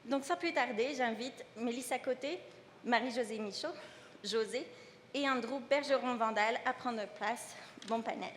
Donc, sans plus tarder, j'invite Mélissa Côté, Marie-Josée Michaud, José et Andrew Bergeron-Vandal à prendre place. Bon panel.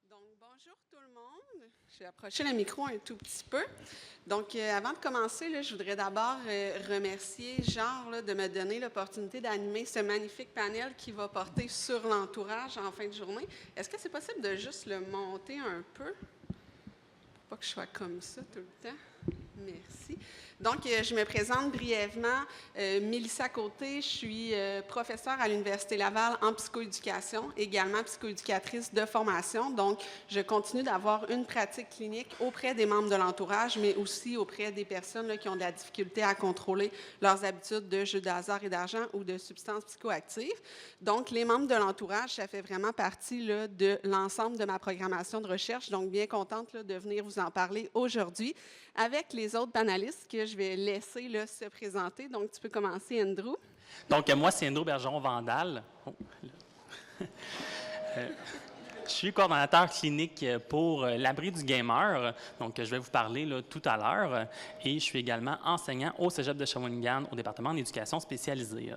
Donc, bonjour tout le monde. Je vais approcher le micro un tout petit peu. Donc, avant de commencer, là, je voudrais d'abord remercier Jean de me donner l'opportunité d'animer ce magnifique panel qui va porter sur l'entourage en fin de journée. Est-ce que c'est possible de juste le monter un peu? Pour pas que je sois comme ça tout le temps. Merci. Donc, je me présente brièvement. Mélissa Côté, je suis professeure à l'Université Laval en psychoéducation, également psychoéducatrice de formation. Donc, je continue d'avoir une pratique clinique auprès des membres de l'entourage, mais aussi auprès des personnes là, qui ont de la difficulté à contrôler leurs habitudes de jeux de hasard et d'argent ou de substances psychoactives. Donc, les membres de l'entourage, ça fait vraiment partie là, de l'ensemble de ma programmation de recherche. Donc, bien contente là, de venir vous en parler aujourd'hui avec les autres panélistes que je vais laisser là, se présenter. Donc, tu peux commencer, Andrew. Donc, moi, c'est Andrew Bergeron-Vandal. Je suis coordonnateur clinique pour l'abri du gamer. Donc, je vais vous parler là, tout à l'heure. Et je suis également enseignant au Cégep de Shawinigan au département d'éducation spécialisée.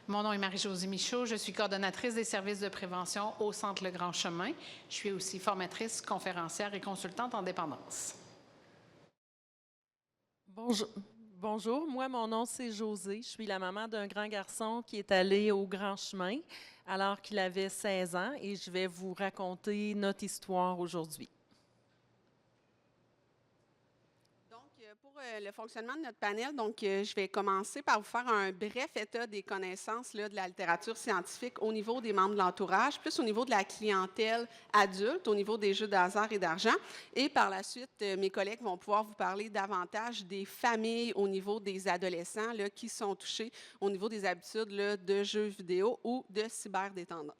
Mon nom est Marie-Josée Michaud. Je suis coordonnatrice des services de prévention au Centre Le Grand Chemin. Je suis aussi formatrice, conférencière et consultante en dépendance. Bonjour. Moi, mon nom, c'est Josée. Je suis la maman d'un grand garçon qui est allé au Grand Chemin alors qu'il avait 16 ans et je vais vous raconter notre histoire aujourd'hui. Pour le fonctionnement de notre panel, donc, je vais commencer par vous faire un bref état des connaissances là, de la littérature scientifique au niveau des membres de l'entourage, plus au niveau de la clientèle adulte, au niveau des jeux de hasard et d'argent. Et par la suite, mes collègues vont pouvoir vous parler davantage des familles au niveau des adolescents là, qui sont touchés au niveau des habitudes là, de jeux vidéo ou de cyberdépendance.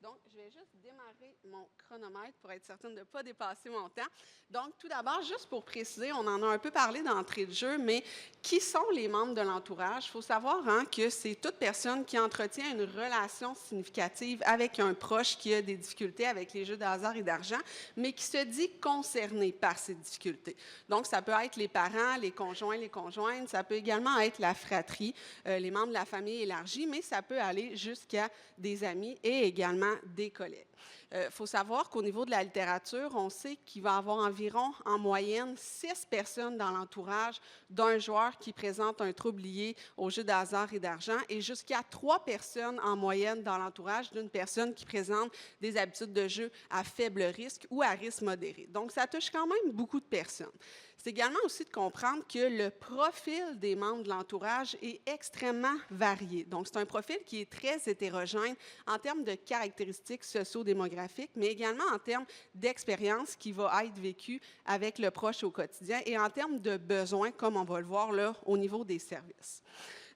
Donc, je vais juste démarrer mon chronomètre pour être certaine de ne pas dépasser mon temps. Donc, tout d'abord, juste pour préciser, on en a un peu parlé d'entrée de jeu, mais qui sont les membres de l'entourage? Il faut savoir que c'est toute personne qui entretient une relation significative avec un proche qui a des difficultés avec les jeux de hasard et d'argent, mais qui se dit concerné par ces difficultés. Donc, ça peut être les parents, les conjoints, les conjointes, ça peut également être la fratrie, les membres de la famille élargie, mais ça peut aller jusqu'à des amis et également des collègues. Il faut savoir qu'au niveau de la littérature, on sait qu'il va y avoir environ, en moyenne, 6 personnes dans l'entourage d'un joueur qui présente un trouble lié au jeu de hasard et d'argent et jusqu'à 3 personnes en moyenne dans l'entourage d'une personne qui présente des habitudes de jeu à faible risque ou à risque modéré. Donc, ça touche quand même beaucoup de personnes. C'est également aussi de comprendre que le profil des membres de l'entourage est extrêmement varié. Donc, c'est un profil qui est très hétérogène en termes de caractéristiques socio-démographiques, mais également en termes d'expérience qui va être vécue avec le proche au quotidien et en termes de besoins, comme on va le voir là, au niveau des services.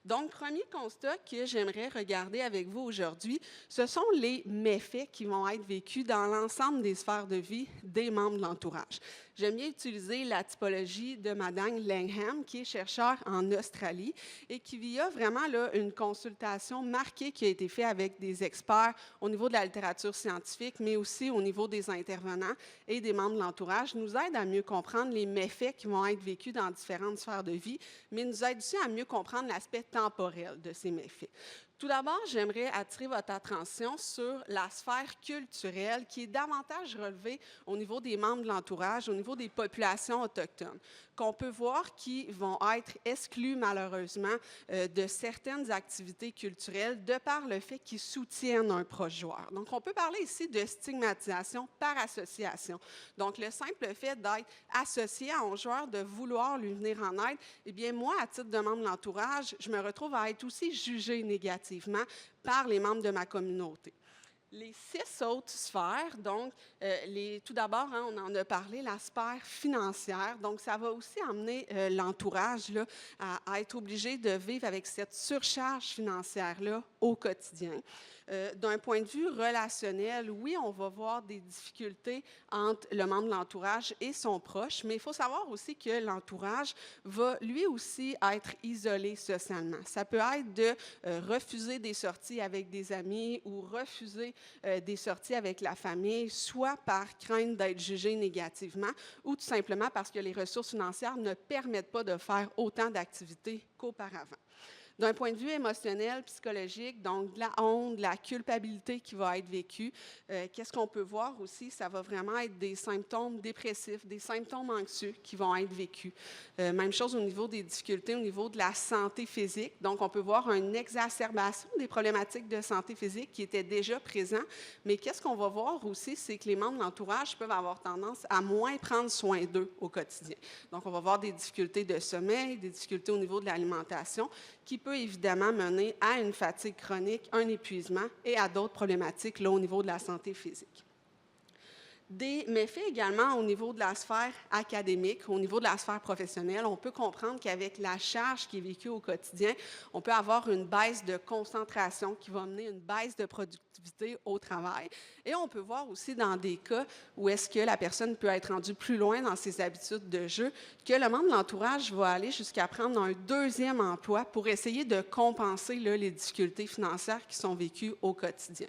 Donc, premier constat que j'aimerais regarder avec vous aujourd'hui, ce sont les méfaits qui vont être vécus dans l'ensemble des sphères de vie des membres de l'entourage. J'aime bien utiliser la typologie de Mme Langham, qui est chercheure en Australie et qui, via vraiment là, une consultation marquée qui a été faite avec des experts au niveau de la littérature scientifique, mais aussi au niveau des intervenants et des membres de l'entourage, nous aide à mieux comprendre les méfaits qui vont être vécus dans différentes sphères de vie, mais nous aide aussi à mieux comprendre l'aspect temporel de ces méfaits. Tout d'abord, j'aimerais attirer votre attention sur la sphère culturelle qui est davantage relevée au niveau des membres de l'entourage, au niveau des populations autochtones, qu'on peut voir qui vont être exclus malheureusement de certaines activités culturelles de par le fait qu'ils soutiennent un proche joueur. Donc, on peut parler ici de stigmatisation par association. Donc, le simple fait d'être associé à un joueur, de vouloir lui venir en aide, eh bien, moi, à titre de membre de l'entourage, je me retrouve à être aussi jugée négativement négativement par les membres de ma communauté. Les 6 autres sphères, donc, tout d'abord, on en a parlé, la sphère financière. Donc, ça va aussi amener l'entourage là, à être obligé de vivre avec cette surcharge financière-là au quotidien. D'un point de vue relationnel, oui, on va voir des difficultés entre le membre de l'entourage et son proche, mais il faut savoir aussi que l'entourage va lui aussi être isolé socialement. Ça peut être de refuser des sorties avec des amis ou refuser des sorties avec la famille, soit par crainte d'être jugé négativement ou tout simplement parce que les ressources financières ne permettent pas de faire autant d'activités qu'auparavant. D'un point de vue émotionnel, psychologique, donc de la honte, de la culpabilité qui va être vécue, qu'est-ce qu'on peut voir aussi? Ça va vraiment être des symptômes dépressifs, des symptômes anxieux qui vont être vécus. Même chose au niveau des difficultés, au niveau de la santé physique. Donc, on peut voir une exacerbation des problématiques de santé physique qui étaient déjà présentes. Mais qu'est-ce qu'on va voir aussi? C'est que les membres de l'entourage peuvent avoir tendance à moins prendre soin d'eux au quotidien. Donc, on va voir des difficultés de sommeil, des difficultés au niveau de l'alimentation, qui peut évidemment mener à une fatigue chronique, un épuisement et à d'autres problématiques là, au niveau de la santé physique. Des méfaits également au niveau de la sphère académique, au niveau de la sphère professionnelle. On peut comprendre qu'avec la charge qui est vécue au quotidien, on peut avoir une baisse de concentration qui va mener une baisse de productivité au travail. Et on peut voir aussi dans des cas où est-ce que la personne peut être rendue plus loin dans ses habitudes de jeu, que le membre de l'entourage va aller jusqu'à prendre un deuxième emploi pour essayer de compenser là, les difficultés financières qui sont vécues au quotidien.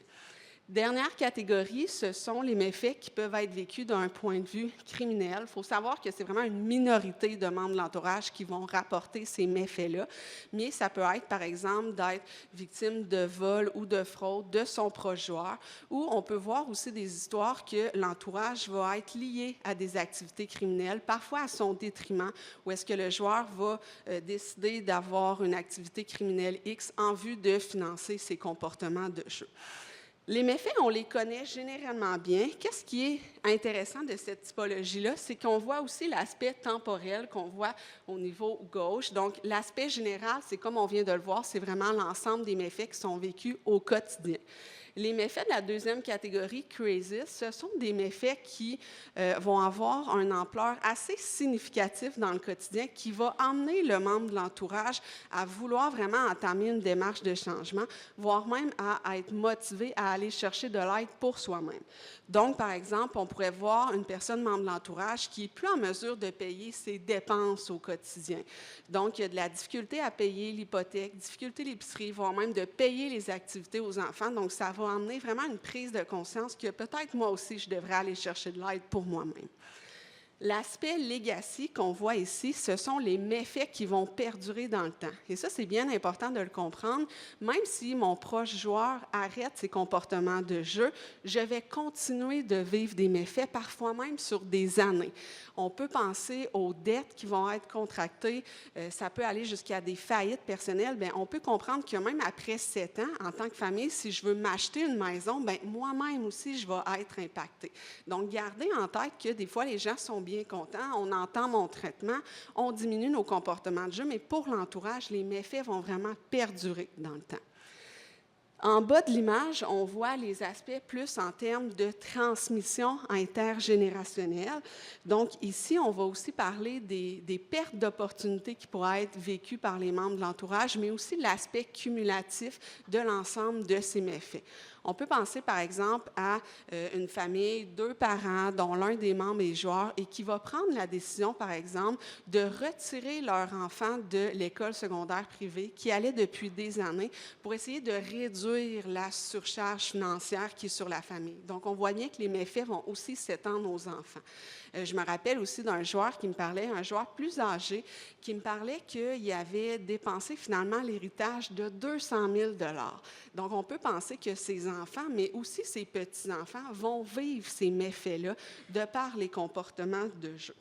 Dernière catégorie, ce sont les méfaits qui peuvent être vécus d'un point de vue criminel. Il faut savoir que c'est vraiment une minorité de membres de l'entourage qui vont rapporter ces méfaits-là, mais ça peut être, par exemple, d'être victime de vol ou de fraude de son proche joueur, ou on peut voir aussi des histoires que l'entourage va être lié à des activités criminelles, parfois à son détriment, où est-ce que le joueur va décider d'avoir une activité criminelle X en vue de financer ses comportements de jeu. Les méfaits, on les connaît généralement bien. Qu'est-ce qui est intéressant de cette typologie-là? C'est qu'on voit aussi l'aspect temporel qu'on voit au niveau gauche. Donc, l'aspect général, c'est comme on vient de le voir, c'est vraiment l'ensemble des méfaits qui sont vécus au quotidien. Les méfaits de la deuxième catégorie, crisis, ce sont des méfaits qui vont avoir une ampleur assez significative dans le quotidien qui va emmener le membre de l'entourage à vouloir vraiment entamer une démarche de changement, voire même à être motivé à aller chercher de l'aide pour soi-même. Donc, par exemple, on pourrait voir une personne membre de l'entourage qui n'est plus en mesure de payer ses dépenses au quotidien. Donc, il y a de la difficulté à payer l'hypothèque, difficulté l'épicerie, voire même de payer les activités aux enfants. Donc, ça va emmener vraiment une prise de conscience que peut-être moi aussi, je devrais aller chercher de l'aide pour moi-même. L'aspect legacy qu'on voit ici, ce sont les méfaits qui vont perdurer dans le temps. Et ça, c'est bien important de le comprendre. Même si mon proche joueur arrête ses comportements de jeu, je vais continuer de vivre des méfaits, parfois même sur des années. On peut penser aux dettes qui vont être contractées. Ça peut aller jusqu'à des faillites personnelles. Bien, on peut comprendre que même après 7 ans, en tant que famille, si je veux m'acheter une maison, bien, moi-même aussi, je vais être impactée. Donc, gardez en tête que des fois, les gens sont bien contents, on entend mon traitement, on diminue nos comportements de jeu, mais pour l'entourage, les méfaits vont vraiment perdurer dans le temps. En bas de l'image, on voit les aspects plus en termes de transmission intergénérationnelle. Donc ici, on va aussi parler des pertes d'opportunités qui pourraient être vécues par les membres de l'entourage, mais aussi l'aspect cumulatif de l'ensemble de ces méfaits. On peut penser, par exemple, à une famille, 2 parents, dont l'un des membres est joueur, et qui va prendre la décision, par exemple, de retirer leur enfant de l'école secondaire privée, qui allait depuis des années, pour essayer de réduire la surcharge financière qui est sur la famille. Donc, on voit bien que les méfaits vont aussi s'étendre aux enfants. Je me rappelle aussi d'un joueur qui me parlait, un joueur plus âgé, qui me parlait qu'il avait dépensé finalement l'héritage de 200 000 $. Donc, on peut penser que ses enfants, mais aussi ses petits-enfants, vont vivre ces méfaits-là de par les comportements de jeu.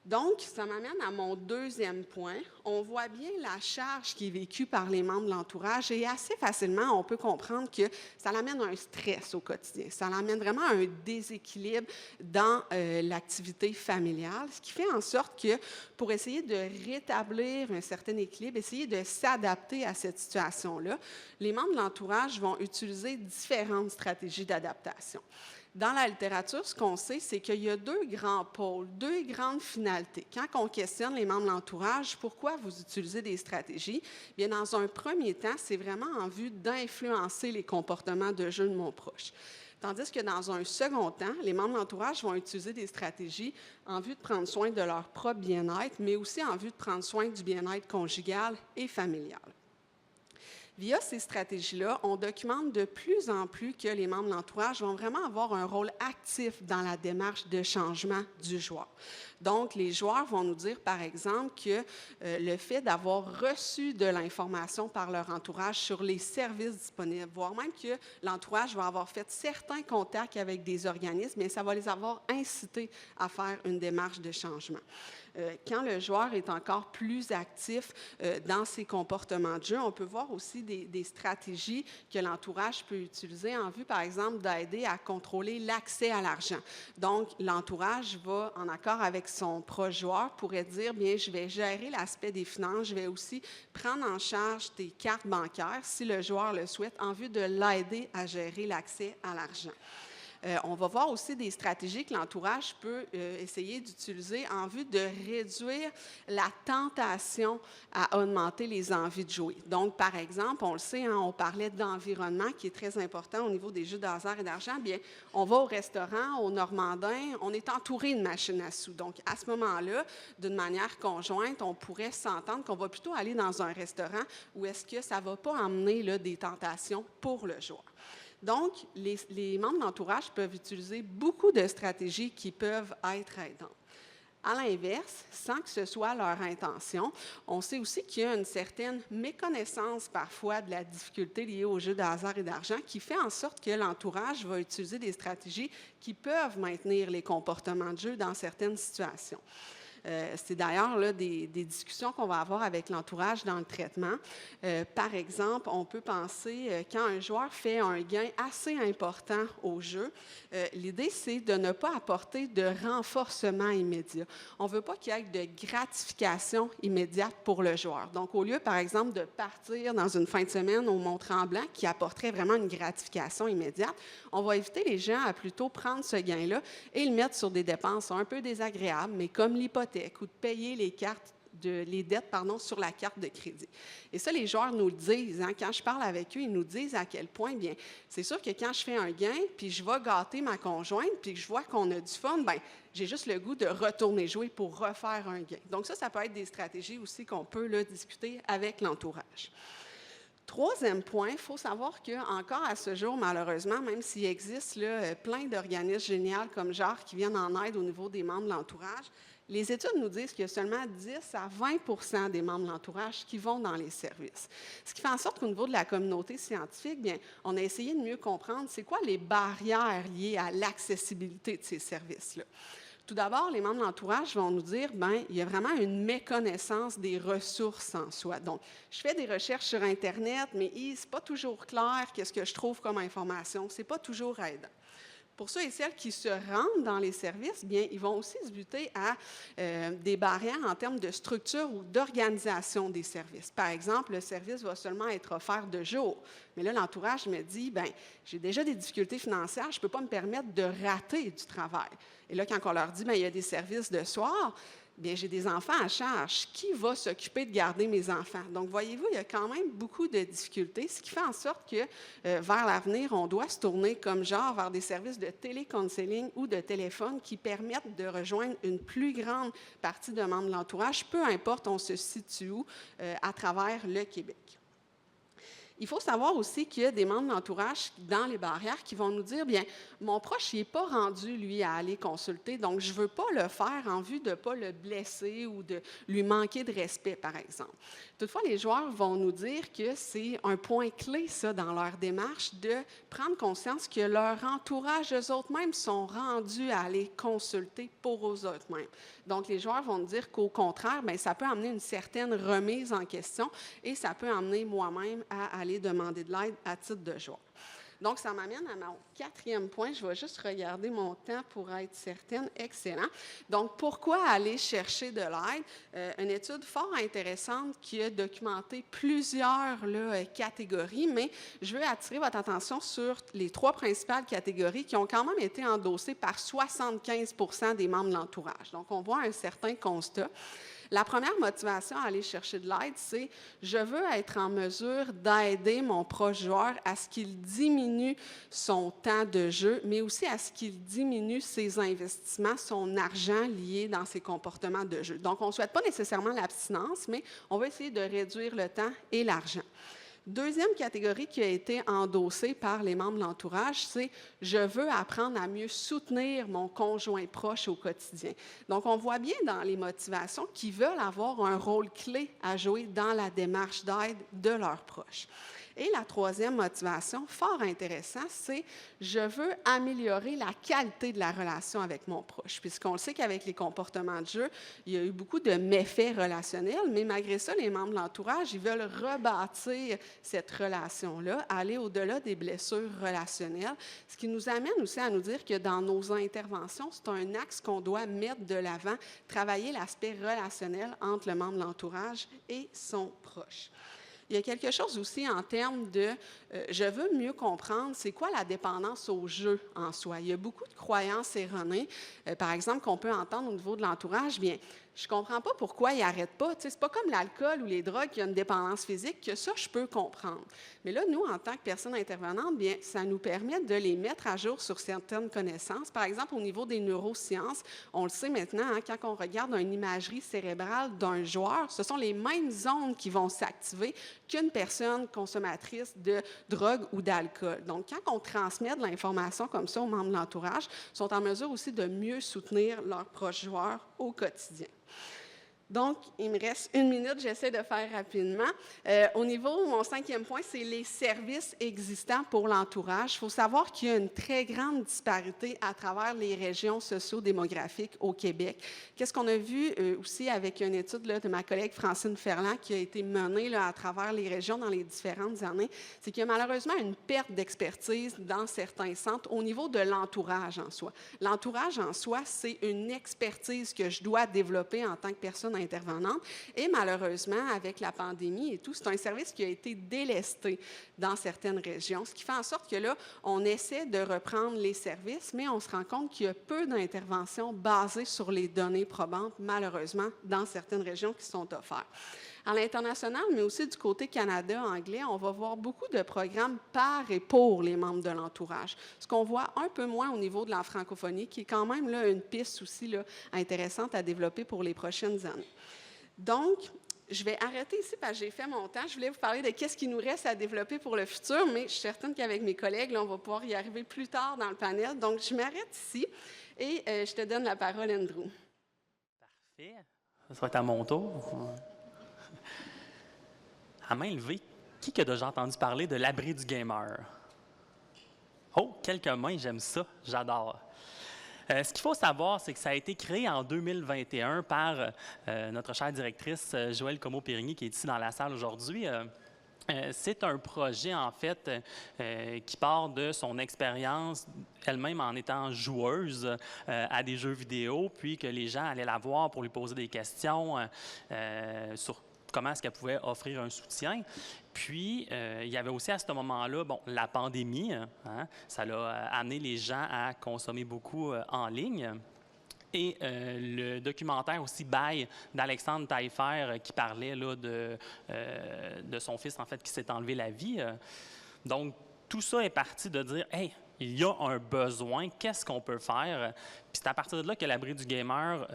Donc, ça m'amène à mon deuxième point. On voit bien la charge qui est vécue par les membres de l'entourage et assez facilement, on peut comprendre que ça l'amène un stress au quotidien. Ça l'amène vraiment à un déséquilibre dans l'activité familiale, ce qui fait en sorte que pour essayer de rétablir un certain équilibre, essayer de s'adapter à cette situation-là, les membres de l'entourage vont utiliser différentes stratégies d'adaptation. Dans la littérature, ce qu'on sait, c'est qu'il y a deux grands pôles, deux grandes finalités. Quand on questionne les membres de l'entourage, pourquoi vous utilisez des stratégies? Bien, dans un premier temps, c'est vraiment en vue d'influencer les comportements de jeu de mon proche. Tandis que dans un second temps, les membres de l'entourage vont utiliser des stratégies en vue de prendre soin de leur propre bien-être, mais aussi en vue de prendre soin du bien-être conjugal et familial. Via ces stratégies-là, on documente de plus en plus que les membres de l'entourage vont vraiment avoir un rôle actif dans la démarche de changement du joueur. Donc, les joueurs vont nous dire, par exemple, que le fait d'avoir reçu de l'information par leur entourage sur les services disponibles, voire même que l'entourage va avoir fait certains contacts avec des organismes, bien, ça va les avoir incités à faire une démarche de changement. Quand le joueur est encore plus actif dans ses comportements de jeu, on peut voir aussi des stratégies que l'entourage peut utiliser en vue, par exemple, d'aider à contrôler l'accès à l'argent. Donc, l'entourage va, en accord avec son proche joueur, pourrait dire, bien, je vais gérer l'aspect des finances, je vais aussi prendre en charge tes cartes bancaires, si le joueur le souhaite, en vue de l'aider à gérer l'accès à l'argent. On va voir aussi des stratégies que l'entourage peut essayer d'utiliser en vue de réduire la tentation à augmenter les envies de jouer. Donc, par exemple, on le sait, hein, on parlait d'environnement qui est très important au niveau des jeux de hasard et d'argent. Bien, on va au restaurant, au Normandin, on est entouré de machines à sous. Donc, à ce moment-là, d'une manière conjointe, on pourrait s'entendre qu'on va plutôt aller dans un restaurant où est-ce que ça ne va pas amener là, des tentations pour le joueur. Donc, les membres d'entourage peuvent utiliser beaucoup de stratégies qui peuvent être aidantes. À l'inverse, sans que ce soit leur intention, on sait aussi qu'il y a une certaine méconnaissance parfois de la difficulté liée aux jeux de hasard et d'argent qui fait en sorte que l'entourage va utiliser des stratégies qui peuvent maintenir les comportements de jeu dans certaines situations. C'est d'ailleurs là, des discussions qu'on va avoir avec l'entourage dans le traitement. Par exemple, on peut penser, quand un joueur fait un gain assez important au jeu, l'idée, c'est de ne pas apporter de renforcement immédiat. On ne veut pas qu'il y ait de gratification immédiate pour le joueur. Donc, au lieu, par exemple, de partir dans une fin de semaine au Mont-Tremblant qui apporterait vraiment une gratification immédiate, on va inviter les gens à plutôt prendre ce gain-là et le mettre sur des dépenses un peu désagréables, mais comme l'hypothèque ou de payer les dettes sur la carte de crédit. Et ça, les joueurs nous le disent. Hein, quand je parle avec eux, ils nous disent à quel point, bien, c'est sûr que quand je fais un gain, puis je vais gâter ma conjointe, puis que je vois qu'on a du fun, bien, j'ai juste le goût de retourner jouer pour refaire un gain. Donc ça peut être des stratégies aussi qu'on peut là, discuter avec l'entourage. Troisième point, il faut savoir qu'encore à ce jour, malheureusement, même s'il existe là, plein d'organismes géniaux comme genre qui viennent en aide au niveau des membres de l'entourage, les études nous disent qu'il y a seulement 10 à 20 des membres de l'entourage qui vont dans les services. Ce qui fait en sorte qu'au niveau de la communauté scientifique, bien, on a essayé de mieux comprendre c'est quoi les barrières liées à l'accessibilité de ces services-là. Tout d'abord, les membres de l'entourage vont nous dire bien, il y a vraiment une méconnaissance des ressources en soi. Donc, je fais des recherches sur Internet, mais ce n'est pas toujours clair qu'est-ce que je trouve comme information. Ce n'est pas toujours aidant. Pour ceux et celles qui se rendent dans les services, bien, ils vont aussi se buter à des barrières en termes de structure ou d'organisation des services. Par exemple, le service va seulement être offert de jour. Mais là, l'entourage me dit, bien, j'ai déjà des difficultés financières, je ne peux pas me permettre de rater du travail. Et là, quand on leur dit, bien, il y a des services de soir, bien, j'ai des enfants à charge. Qui va s'occuper de garder mes enfants? Donc, voyez-vous, il y a quand même beaucoup de difficultés, ce qui fait en sorte que vers l'avenir, on doit se tourner comme genre vers des services de télécounseling ou de téléphone qui permettent de rejoindre une plus grande partie de membres de l'entourage, peu importe on se situe où à travers le Québec. Il faut savoir aussi qu'il y a des membres de l'entourage dans les barrières qui vont nous dire, bien, mon proche n'est pas rendu, lui, à aller consulter, donc je ne veux pas le faire en vue de ne pas le blesser ou de lui manquer de respect, par exemple. Toutefois, les joueurs vont nous dire que c'est un point clé, ça, dans leur démarche, de prendre conscience que leur entourage, eux autres mêmes, sont rendus à aller consulter pour eux autres mêmes. Donc, les joueurs vont nous dire qu'au contraire, bien, ça peut amener une certaine remise en question et ça peut amener moi-même à aller demander de l'aide à titre de joueur. Donc, ça m'amène à mon 4e point. Je vais juste regarder mon temps pour être certaine. Excellent. Donc, pourquoi aller chercher de l'aide? Une étude fort intéressante qui a documenté plusieurs catégories, mais je veux attirer votre attention sur les 3 principales catégories qui ont quand même été endossées par 75 % des membres de l'entourage. Donc, on voit un certain constat. La première motivation à aller chercher de l'aide, c'est « je veux être en mesure d'aider mon proche joueur à ce qu'il diminue son temps de jeu, mais aussi à ce qu'il diminue ses investissements, son argent lié dans ses comportements de jeu. » Donc, on ne souhaite pas nécessairement l'abstinence, mais on va essayer de réduire le temps et l'argent. Deuxième catégorie qui a été endossée par les membres de l'entourage, c'est « je veux apprendre à mieux soutenir mon conjoint proche au quotidien ». Donc, on voit bien dans les motivations qu'ils veulent avoir un rôle clé à jouer dans la démarche d'aide de leurs proches. Et la 3e motivation, fort intéressant, c'est « je veux améliorer la qualité de la relation avec mon proche ». Puisqu'on le sait qu'avec les comportements de jeu, il y a eu beaucoup de méfaits relationnels, mais malgré ça, les membres de l'entourage, ils veulent rebâtir cette relation-là, aller au-delà des blessures relationnelles, ce qui nous amène aussi à nous dire que dans nos interventions, c'est un axe qu'on doit mettre de l'avant, travailler l'aspect relationnel entre le membre de l'entourage et son proche. Il y a quelque chose aussi en termes de je veux mieux comprendre c'est quoi la dépendance au jeu en soi. Il y a beaucoup de croyances erronées, par exemple, qu'on peut entendre au niveau de l'entourage. Bien, je ne comprends pas pourquoi ils n'arrêtent pas. Ce n'est pas comme l'alcool ou les drogues qui ont une dépendance physique, que ça, je peux comprendre. Mais là, nous, en tant que personnes intervenantes, bien, ça nous permet de les mettre à jour sur certaines connaissances. Par exemple, au niveau des neurosciences, on le sait maintenant, hein, quand on regarde une imagerie cérébrale d'un joueur, ce sont les mêmes zones qui vont s'activer qu'une personne consommatrice de drogue ou d'alcool. Donc, quand on transmet de l'information comme ça aux membres de l'entourage, ils sont en mesure aussi de mieux soutenir leurs proches joueurs au quotidien. Donc, il me reste 1 minute, j'essaie de faire rapidement. Au niveau, mon 5e point, c'est les services existants pour l'entourage. Il faut savoir qu'il y a une très grande disparité à travers les régions socio-démographiques au Québec. Qu'est-ce qu'on a vu aussi avec une étude de ma collègue Francine Ferland qui a été menée à travers les régions dans les différentes années, c'est qu'il y a malheureusement une perte d'expertise dans certains centres au niveau de l'entourage en soi. L'entourage en soi, c'est une expertise que je dois développer en tant que personne intervenante. Et malheureusement, avec la pandémie et tout, c'est un service qui a été délesté dans certaines régions, ce qui fait en sorte que là, on essaie de reprendre les services, mais on se rend compte qu'il y a peu d'interventions basées sur les données probantes, malheureusement, dans certaines régions qui sont offertes. À l'international, mais aussi du côté Canada anglais, on va voir beaucoup de programmes par et pour les membres de l'entourage. Ce qu'on voit un peu moins au niveau de la francophonie, qui est quand même là, une piste aussi là, intéressante à développer pour les prochaines années. Donc, je vais arrêter ici parce que j'ai fait mon temps. Je voulais vous parler de qu'est-ce qui nous reste à développer pour le futur, mais je suis certaine qu'avec mes collègues, là, on va pouvoir y arriver plus tard dans le panel. Donc, je m'arrête ici et je te donne la parole, Andrew. Parfait. Ça va être à mon tour. À main levée, qui a déjà entendu parler de l'abri du gamer? Oh, quelques mains, j'aime ça, j'adore. Ce qu'il faut savoir, c'est que ça a été créé en 2021 par notre chère directrice Joëlle Comeau-Périgny, qui est ici dans la salle aujourd'hui. C'est un projet, en fait, qui part de son expérience elle-même en étant joueuse à des jeux vidéo, puis que les gens allaient la voir pour lui poser des questions sur comment est-ce qu'elle pouvait offrir un soutien. Puis, il y avait aussi à ce moment-là, bon, la pandémie, hein, ça a amené les gens à consommer beaucoup en ligne. Et le documentaire aussi « Bye » d'Alexandre Taillefer qui parlait là, de son fils, en fait, qui s'est enlevé la vie. Donc, tout ça est parti de dire « Hey, il y a un besoin, qu'est-ce qu'on peut faire? Puis c'est à partir de là que l'Abri du gamer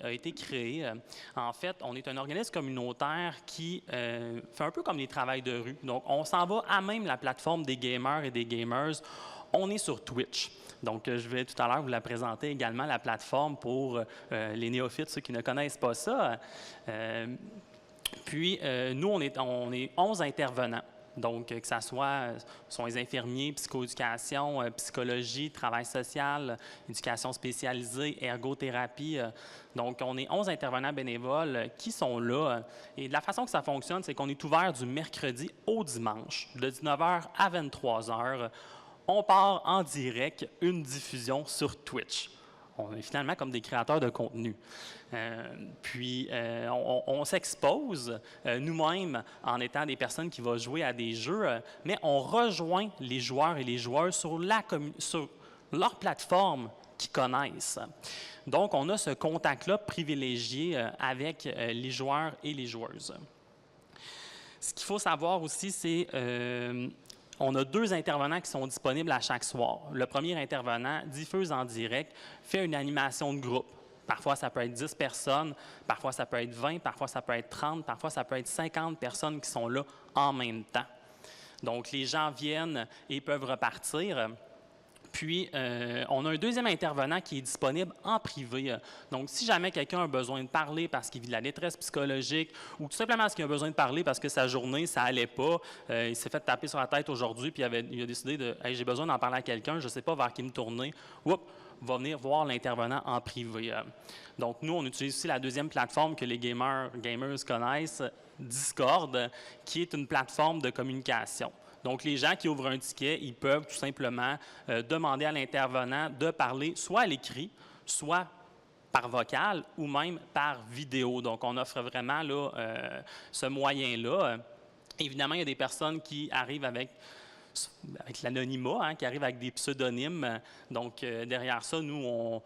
a été créé. En fait, on est un organisme communautaire qui fait un peu comme les travails de rue. Donc, on s'en va à même la plateforme des gamers et des gamers. On est sur Twitch. Donc, je vais tout à l'heure vous la présenter également, la plateforme pour les néophytes, ceux qui ne connaissent pas ça. Puis, nous, on est 11 intervenants. Donc, que ce soit sont les infirmiers, psychoéducation, psychologie, travail social, éducation spécialisée, ergothérapie. Donc, on est 11 intervenants bénévoles qui sont là. Et de la façon que ça fonctionne, c'est qu'on est ouvert du mercredi au dimanche, de 19h à 23h. On part en direct une diffusion sur Twitch. On est finalement comme des créateurs de contenu. On s'expose nous-mêmes en étant des personnes qui vont jouer à des jeux, mais on rejoint les joueurs et les joueuses sur leur plateforme qu'ils connaissent. Donc, on a ce contact-là privilégié avec les joueurs et les joueuses. Ce qu'il faut savoir aussi, c'est on a 2 intervenants qui sont disponibles à chaque soir. Le premier intervenant diffuse en direct, fait une animation de groupe. Parfois, ça peut être 10 personnes, parfois, ça peut être 20, parfois, ça peut être 30, parfois, ça peut être 50 personnes qui sont là en même temps. Donc, les gens viennent et peuvent repartir. Puis, on a un deuxième intervenant qui est disponible en privé. Donc, si jamais quelqu'un a besoin de parler parce qu'il vit de la détresse psychologique ou tout simplement parce qu'il a besoin de parler parce que sa journée, ça n'allait pas, il s'est fait taper sur la tête aujourd'hui puis il a décidé de « Hey, j'ai besoin d'en parler à quelqu'un, je ne sais pas vers qui me tourner. » Oups, va venir voir l'intervenant en privé. Donc, nous, on utilise aussi la deuxième plateforme que les gamers connaissent, Discord, qui est une plateforme de communication. Donc, les gens qui ouvrent un ticket, ils peuvent tout simplement demander à l'intervenant de parler soit à l'écrit, soit par vocal ou même par vidéo. Donc, on offre vraiment là, ce moyen-là. Évidemment, il y a des personnes qui arrivent avec l'anonymat, hein, qui arrivent avec des pseudonymes. Donc, derrière ça, nous,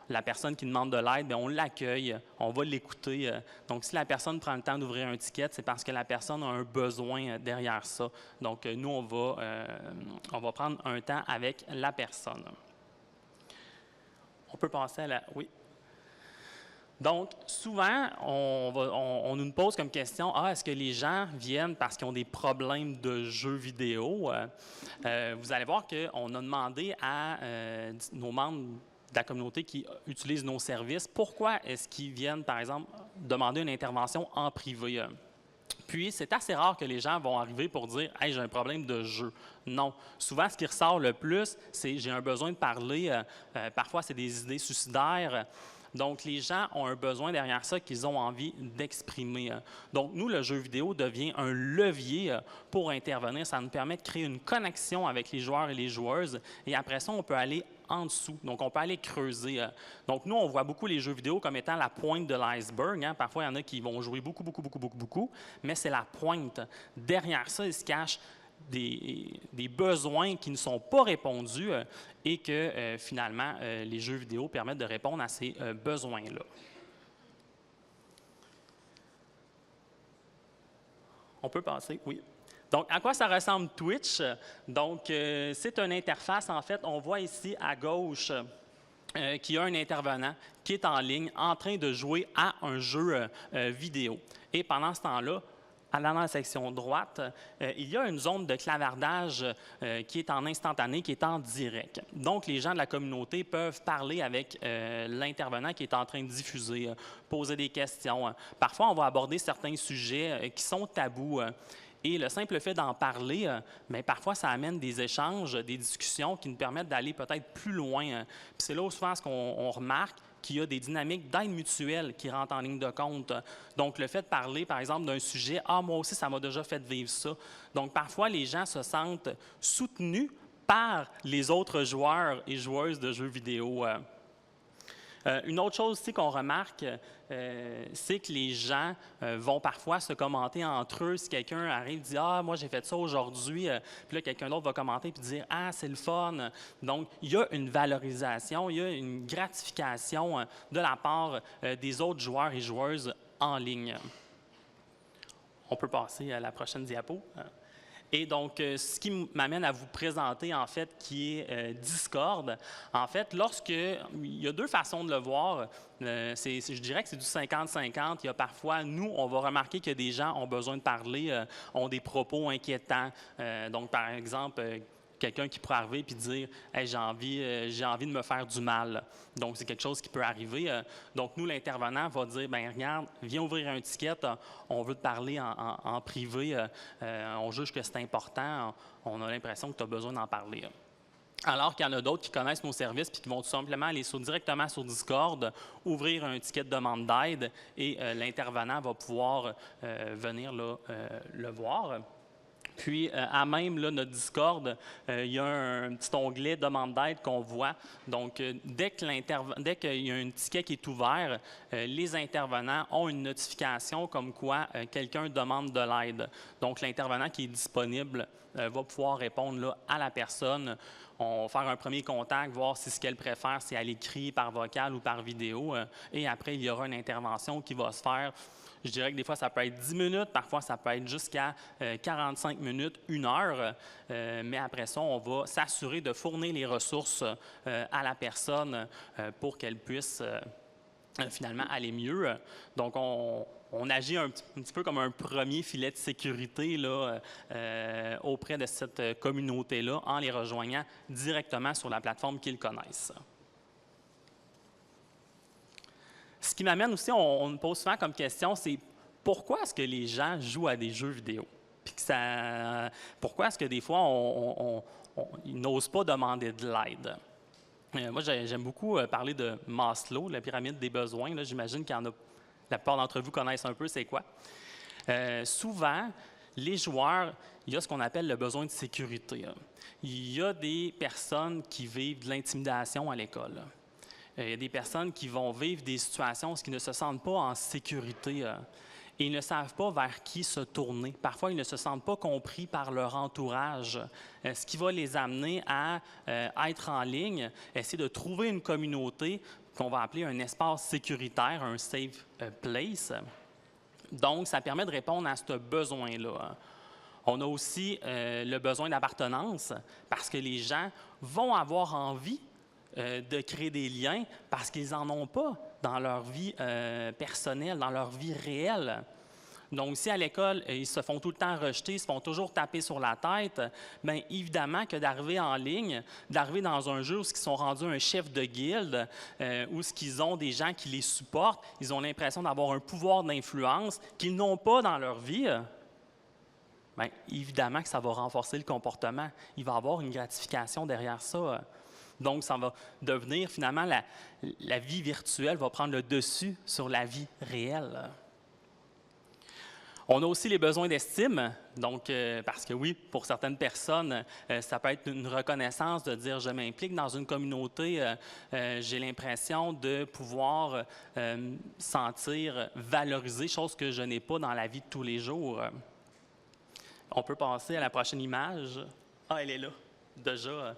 la personne qui demande de l'aide, bien, on l'accueille, on va l'écouter. Donc, si la personne prend le temps d'ouvrir un ticket, c'est parce que la personne a un besoin derrière ça. Donc, nous, on va prendre un temps avec la personne. On peut passer à la... Oui. Donc, souvent, on nous pose comme question, est-ce que les gens viennent parce qu'ils ont des problèmes de jeux vidéo? Vous allez voir qu'on a demandé à nos membres de la communauté qui utilisent nos services, pourquoi est-ce qu'ils viennent, par exemple, demander une intervention en privé? Puis, c'est assez rare que les gens vont arriver pour dire « Hey, j'ai un problème de jeu ». Non. Souvent, ce qui ressort le plus, c'est « J'ai un besoin de parler ». Parfois, c'est des idées suicidaires. Donc, les gens ont un besoin derrière ça qu'ils ont envie d'exprimer. Donc, nous, le jeu vidéo devient un levier pour intervenir. Ça nous permet de créer une connexion avec les joueurs et les joueuses. Et après ça, on peut aller en dessous. Donc, on peut aller creuser. Donc, nous, on voit beaucoup les jeux vidéo comme étant la pointe de l'iceberg. Hein. Parfois, il y en a qui vont jouer beaucoup, mais c'est la pointe. Derrière ça, il se cache des besoins qui ne sont pas répondus et que, finalement, les jeux vidéo permettent de répondre à ces besoins-là. On peut passer, oui. Donc, à quoi ça ressemble Twitch? Donc, c'est une interface, en fait, on voit ici à gauche qu'il y a un intervenant qui est en ligne en train de jouer à un jeu vidéo. Et pendant ce temps-là, dans la section droite, il y a une zone de clavardage qui est en instantané, qui est en direct. Donc, les gens de la communauté peuvent parler avec l'intervenant qui est en train de diffuser, poser des questions. Parfois, on va aborder certains sujets qui sont tabous. Et le simple fait d'en parler, bien, parfois, ça amène des échanges, des discussions qui nous permettent d'aller peut-être plus loin. Puis c'est là où souvent ce qu'on remarque qu'il y a des dynamiques d'aide mutuelle qui rentrent en ligne de compte. Donc, le fait de parler, par exemple, d'un sujet, « Ah, moi aussi, ça m'a déjà fait vivre ça ». Donc, parfois, les gens se sentent soutenus par les autres joueurs et joueuses de jeux vidéo. Une autre chose aussi qu'on remarque, c'est que les gens vont parfois se commenter entre eux. Si quelqu'un arrive et dit « Ah, moi, j'ai fait ça aujourd'hui », puis là, quelqu'un d'autre va commenter et dire « Ah, c'est le fun ». Donc, il y a une valorisation, il y a une gratification de la part des autres joueurs et joueuses en ligne. On peut passer à la prochaine diapo. Et donc, ce qui m'amène à vous présenter, en fait, qui est Discord. En fait, il y a deux façons de le voir. Je dirais que c'est du 50-50. Il y a parfois, nous, on va remarquer que des gens ont besoin de parler, ont des propos inquiétants. Donc, par exemple, quelqu'un qui pourrait arriver et dire hey, j'ai envie de me faire du mal. Donc, c'est quelque chose qui peut arriver. Donc, nous, l'intervenant va dire ben regarde, viens ouvrir un ticket, on veut te parler en privé, on juge que c'est important, on a l'impression que tu as besoin d'en parler. Alors qu'il y en a d'autres qui connaissent nos services et qui vont tout simplement aller directement sur Discord, ouvrir un ticket de demande d'aide et l'intervenant va pouvoir venir là, le voir. Puis, à même là, notre Discord, il y a un petit onglet « Demande d'aide » qu'on voit. Donc, dès qu'il y a un ticket qui est ouvert, les intervenants ont une notification comme quoi quelqu'un demande de l'aide. Donc, l'intervenant qui est disponible va pouvoir répondre là, à la personne. On va faire un premier contact, voir si ce qu'elle préfère, c'est à l'écrit, par vocal ou par vidéo. Et après, il y aura une intervention qui va se faire. Je dirais que des fois, ça peut être 10 minutes, parfois, ça peut être jusqu'à 45 minutes, 1 heure. Mais après ça, on va s'assurer de fournir les ressources à la personne pour qu'elle puisse finalement aller mieux. Donc, on agit un petit peu comme un premier filet de sécurité là, auprès de cette communauté-là en les rejoignant directement sur la plateforme qu'ils connaissent. Ce qui m'amène aussi, on me pose souvent comme question, c'est pourquoi est-ce que les gens jouent à des jeux vidéo? Puis pourquoi est-ce que des fois, ils n'osent pas demander de l'aide? Moi, j'aime beaucoup parler de Maslow, la pyramide des besoins. J'imagine qu'il y en a, la plupart d'entre vous connaissent un peu c'est quoi. Souvent, les joueurs, il y a ce qu'on appelle le besoin de sécurité. Il y a des personnes qui vivent de l'intimidation à l'école. Il y a des personnes qui vont vivre des situations où ils ne se sentent pas en sécurité et ils ne savent pas vers qui se tourner. Parfois, ils ne se sentent pas compris par leur entourage, ce qui va les amener à être en ligne, essayer de trouver une communauté qu'on va appeler un espace sécuritaire, un safe place. Donc, ça permet de répondre à ce besoin-là. On a aussi le besoin d'appartenance parce que les gens vont avoir envie de créer des liens parce qu'ils n'en ont pas dans leur vie personnelle, dans leur vie réelle. Donc, si à l'école, ils se font tout le temps rejeter, ils se font toujours taper sur la tête, bien évidemment que d'arriver en ligne, d'arriver dans un jeu où ils sont rendus un chef de guilde, où ils ont des gens qui les supportent, ils ont l'impression d'avoir un pouvoir d'influence qu'ils n'ont pas dans leur vie, bien évidemment que ça va renforcer le comportement. Il va y avoir une gratification derrière ça. Donc, ça va devenir, finalement, la vie virtuelle va prendre le dessus sur la vie réelle. On a aussi les besoins d'estime, donc parce que oui, pour certaines personnes, ça peut être une reconnaissance de dire « je m'implique dans une communauté, j'ai l'impression de pouvoir sentir valorisé, chose que je n'ai pas dans la vie de tous les jours ». On peut passer à la prochaine image. Ah, elle est là, déjà.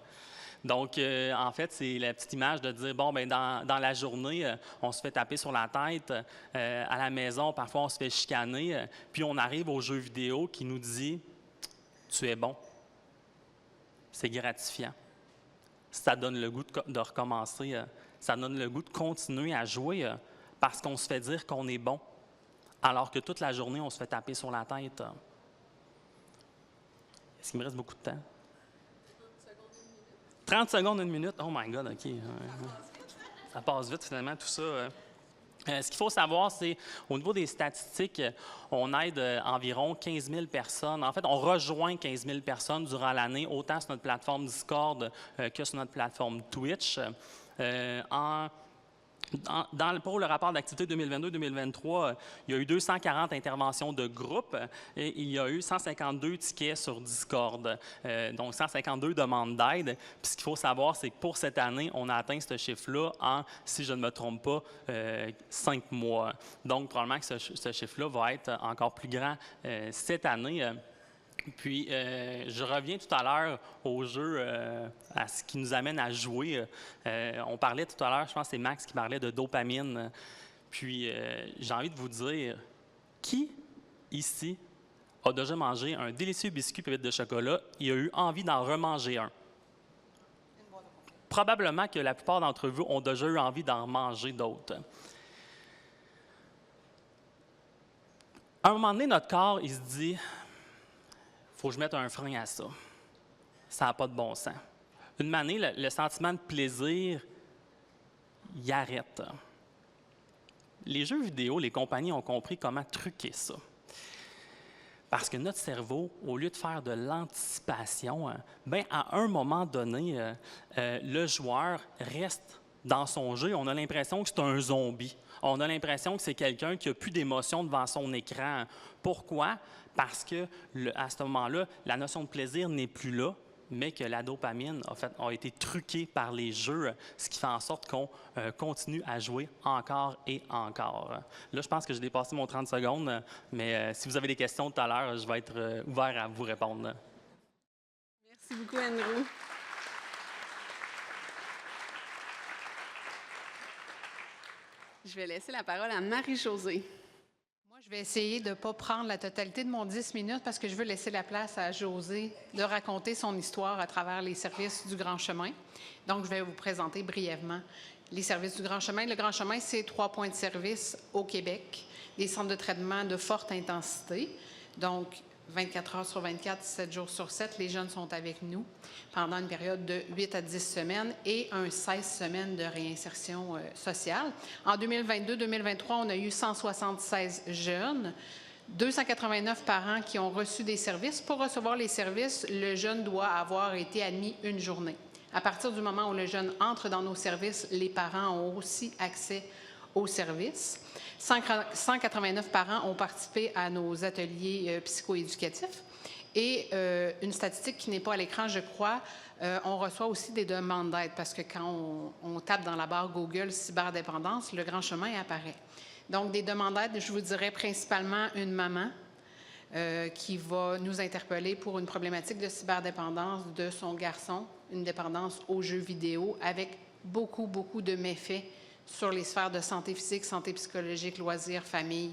Donc, en fait, c'est la petite image de dire, bon, bien, dans la journée, on se fait taper sur la tête. À la maison, parfois, on se fait chicaner. Puis, on arrive au jeu vidéo qui nous dit, tu es bon. C'est gratifiant. Ça donne le goût de recommencer. Ça donne le goût de continuer à jouer parce qu'on se fait dire qu'on est bon. Alors que toute la journée, on se fait taper sur la tête. Est-ce qu'il me reste beaucoup de temps? 30 secondes, 1 minute. Oh my God, OK. Ça passe vite, finalement, tout ça. Ce qu'il faut savoir, c'est au niveau des statistiques, on aide environ 15 000 personnes. En fait, on rejoint 15 000 personnes durant l'année, autant sur notre plateforme Discord que sur notre plateforme Twitch. Pour le rapport d'activité 2022-2023, il y a eu 240 interventions de groupe et il y a eu 152 tickets sur Discord, donc 152 demandes d'aide. Puis ce qu'il faut savoir, c'est que pour cette année, on a atteint ce chiffre-là en, si je ne me trompe pas, 5 mois. Donc, probablement que ce chiffre-là va être encore plus grand cette année. Puis, je reviens tout à l'heure au jeu, à ce qui nous amène à jouer. On parlait tout à l'heure, je pense que c'est Max qui parlait de dopamine. Puis, j'ai envie de vous dire, qui ici a déjà mangé un délicieux biscuit pépites de chocolat et a eu envie d'en remanger un? Probablement que la plupart d'entre vous ont déjà eu envie d'en manger d'autres. À un moment donné, notre corps, il se dit, il faut que je mette un frein à ça. Ça n'a pas de bon sens. Une manière, le sentiment de plaisir, il arrête. Les jeux vidéo, les compagnies ont compris comment truquer ça. Parce que notre cerveau, au lieu de faire de l'anticipation, à un moment donné, le joueur reste dans son jeu. On a l'impression que c'est un zombie. On a l'impression que c'est quelqu'un qui n'a plus d'émotion devant son écran. Pourquoi? Parce que à ce moment-là, la notion de plaisir n'est plus là, mais que la dopamine a été truquée par les jeux, ce qui fait en sorte qu'on continue à jouer encore et encore. Là, je pense que j'ai dépassé mon 30 secondes, mais si vous avez des questions tout à l'heure, je vais être ouvert à vous répondre. Merci beaucoup, Andrew. Je vais laisser la parole à Marie-Josée. Moi, je vais essayer de ne pas prendre la totalité de mon 10 minutes parce que je veux laisser la place à Josée de raconter son histoire à travers les services du Grand Chemin. Donc, je vais vous présenter brièvement les services du Grand Chemin. Le Grand Chemin, c'est 3 points de service au Québec, des centres de traitement de forte intensité. Donc, 24 heures sur 24, 7 jours sur 7, les jeunes sont avec nous pendant une période de 8 à 10 semaines et 16 semaines de réinsertion sociale. En 2022-2023, on a eu 176 jeunes, 289 parents qui ont reçu des services. Pour recevoir les services, le jeune doit avoir été admis une journée. À partir du moment où le jeune entre dans nos services, les parents ont aussi accès aux services. 189 parents ont participé à nos ateliers psychoéducatifs. Et une statistique qui n'est pas à l'écran, je crois, on reçoit aussi des demandes d'aide parce que quand on tape dans la barre Google cyberdépendance, le Grand Chemin apparaît. Donc, des demandes d'aide, je vous dirais principalement une maman qui va nous interpeller pour une problématique de cyberdépendance de son garçon, une dépendance aux jeux vidéo avec beaucoup, beaucoup de méfaits sur les sphères de santé physique, santé psychologique, loisirs, famille,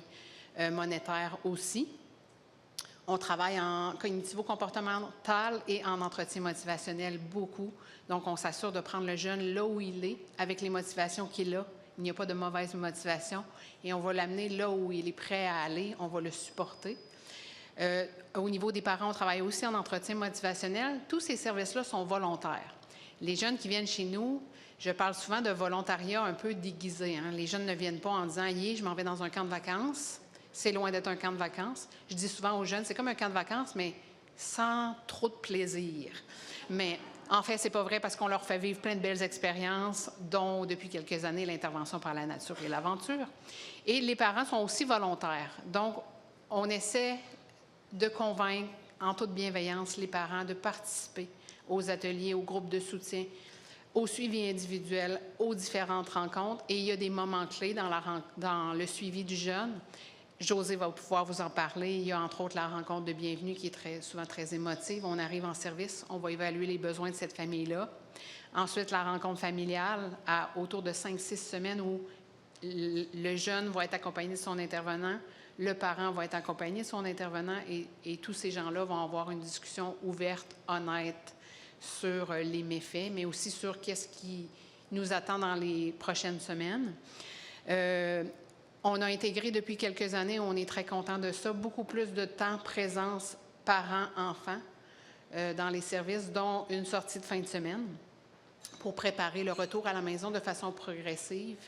monétaire aussi. On travaille en cognitivo-comportemental et en entretien motivationnel beaucoup. Donc, on s'assure de prendre le jeune là où il est, avec les motivations qu'il a. Il n'y a pas de mauvaise motivation. Et on va l'amener là où il est prêt à aller. On va le supporter. Au niveau des parents, on travaille aussi en entretien motivationnel. Tous ces services-là sont volontaires. Les jeunes qui viennent chez nous, je parle souvent de volontariat un peu déguisé. Hein? Les jeunes ne viennent pas en disant « Hey, je m'en vais dans un camp de vacances ». C'est loin d'être un camp de vacances. Je dis souvent aux jeunes, c'est comme un camp de vacances, mais sans trop de plaisir. Mais en fait, c'est pas vrai parce qu'on leur fait vivre plein de belles expériences, dont depuis quelques années l'intervention par la nature et l'aventure. Et les parents sont aussi volontaires. Donc, on essaie de convaincre en toute bienveillance les parents de participer aux ateliers, aux groupes de soutien, au suivi individuel, aux différentes rencontres. Et il y a des moments clés dans le suivi du jeune. Josée va pouvoir vous en parler. Il y a entre autres la rencontre de bienvenue qui est souvent très émotive. On arrive en service, on va évaluer les besoins de cette famille-là. Ensuite, la rencontre familiale autour de 5-6 semaines où le jeune va être accompagné de son intervenant, le parent va être accompagné de son intervenant et tous ces gens-là vont avoir une discussion ouverte, honnête sur les méfaits, mais aussi sur qu'est-ce qui nous attend dans les prochaines semaines. On a intégré depuis quelques années, on est très content de ça, beaucoup plus de temps présence parents-enfants dans les services, dont une sortie de fin de semaine pour préparer le retour à la maison de façon progressive.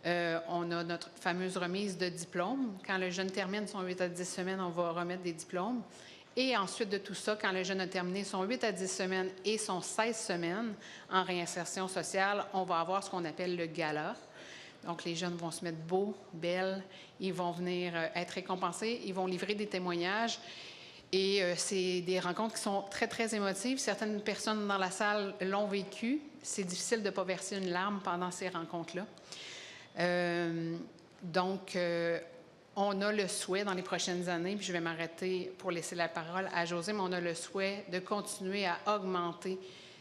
On a notre fameuse remise de diplômes. Quand le jeune termine son 8 à 10 semaines, on va remettre des diplômes. Et ensuite de tout ça, quand le jeune a terminé son 8 à 10 semaines et son 16 semaines en réinsertion sociale, on va avoir ce qu'on appelle le gala. Donc, les jeunes vont se mettre beaux, belles, ils vont venir être récompensés, ils vont livrer des témoignages. Et c'est des rencontres qui sont très, très émotives. Certaines personnes dans la salle l'ont vécu. C'est difficile de ne pas verser une larme pendant ces rencontres-là. On a le souhait dans les prochaines années, puis je vais m'arrêter pour laisser la parole à Josée, mais on a le souhait de continuer à augmenter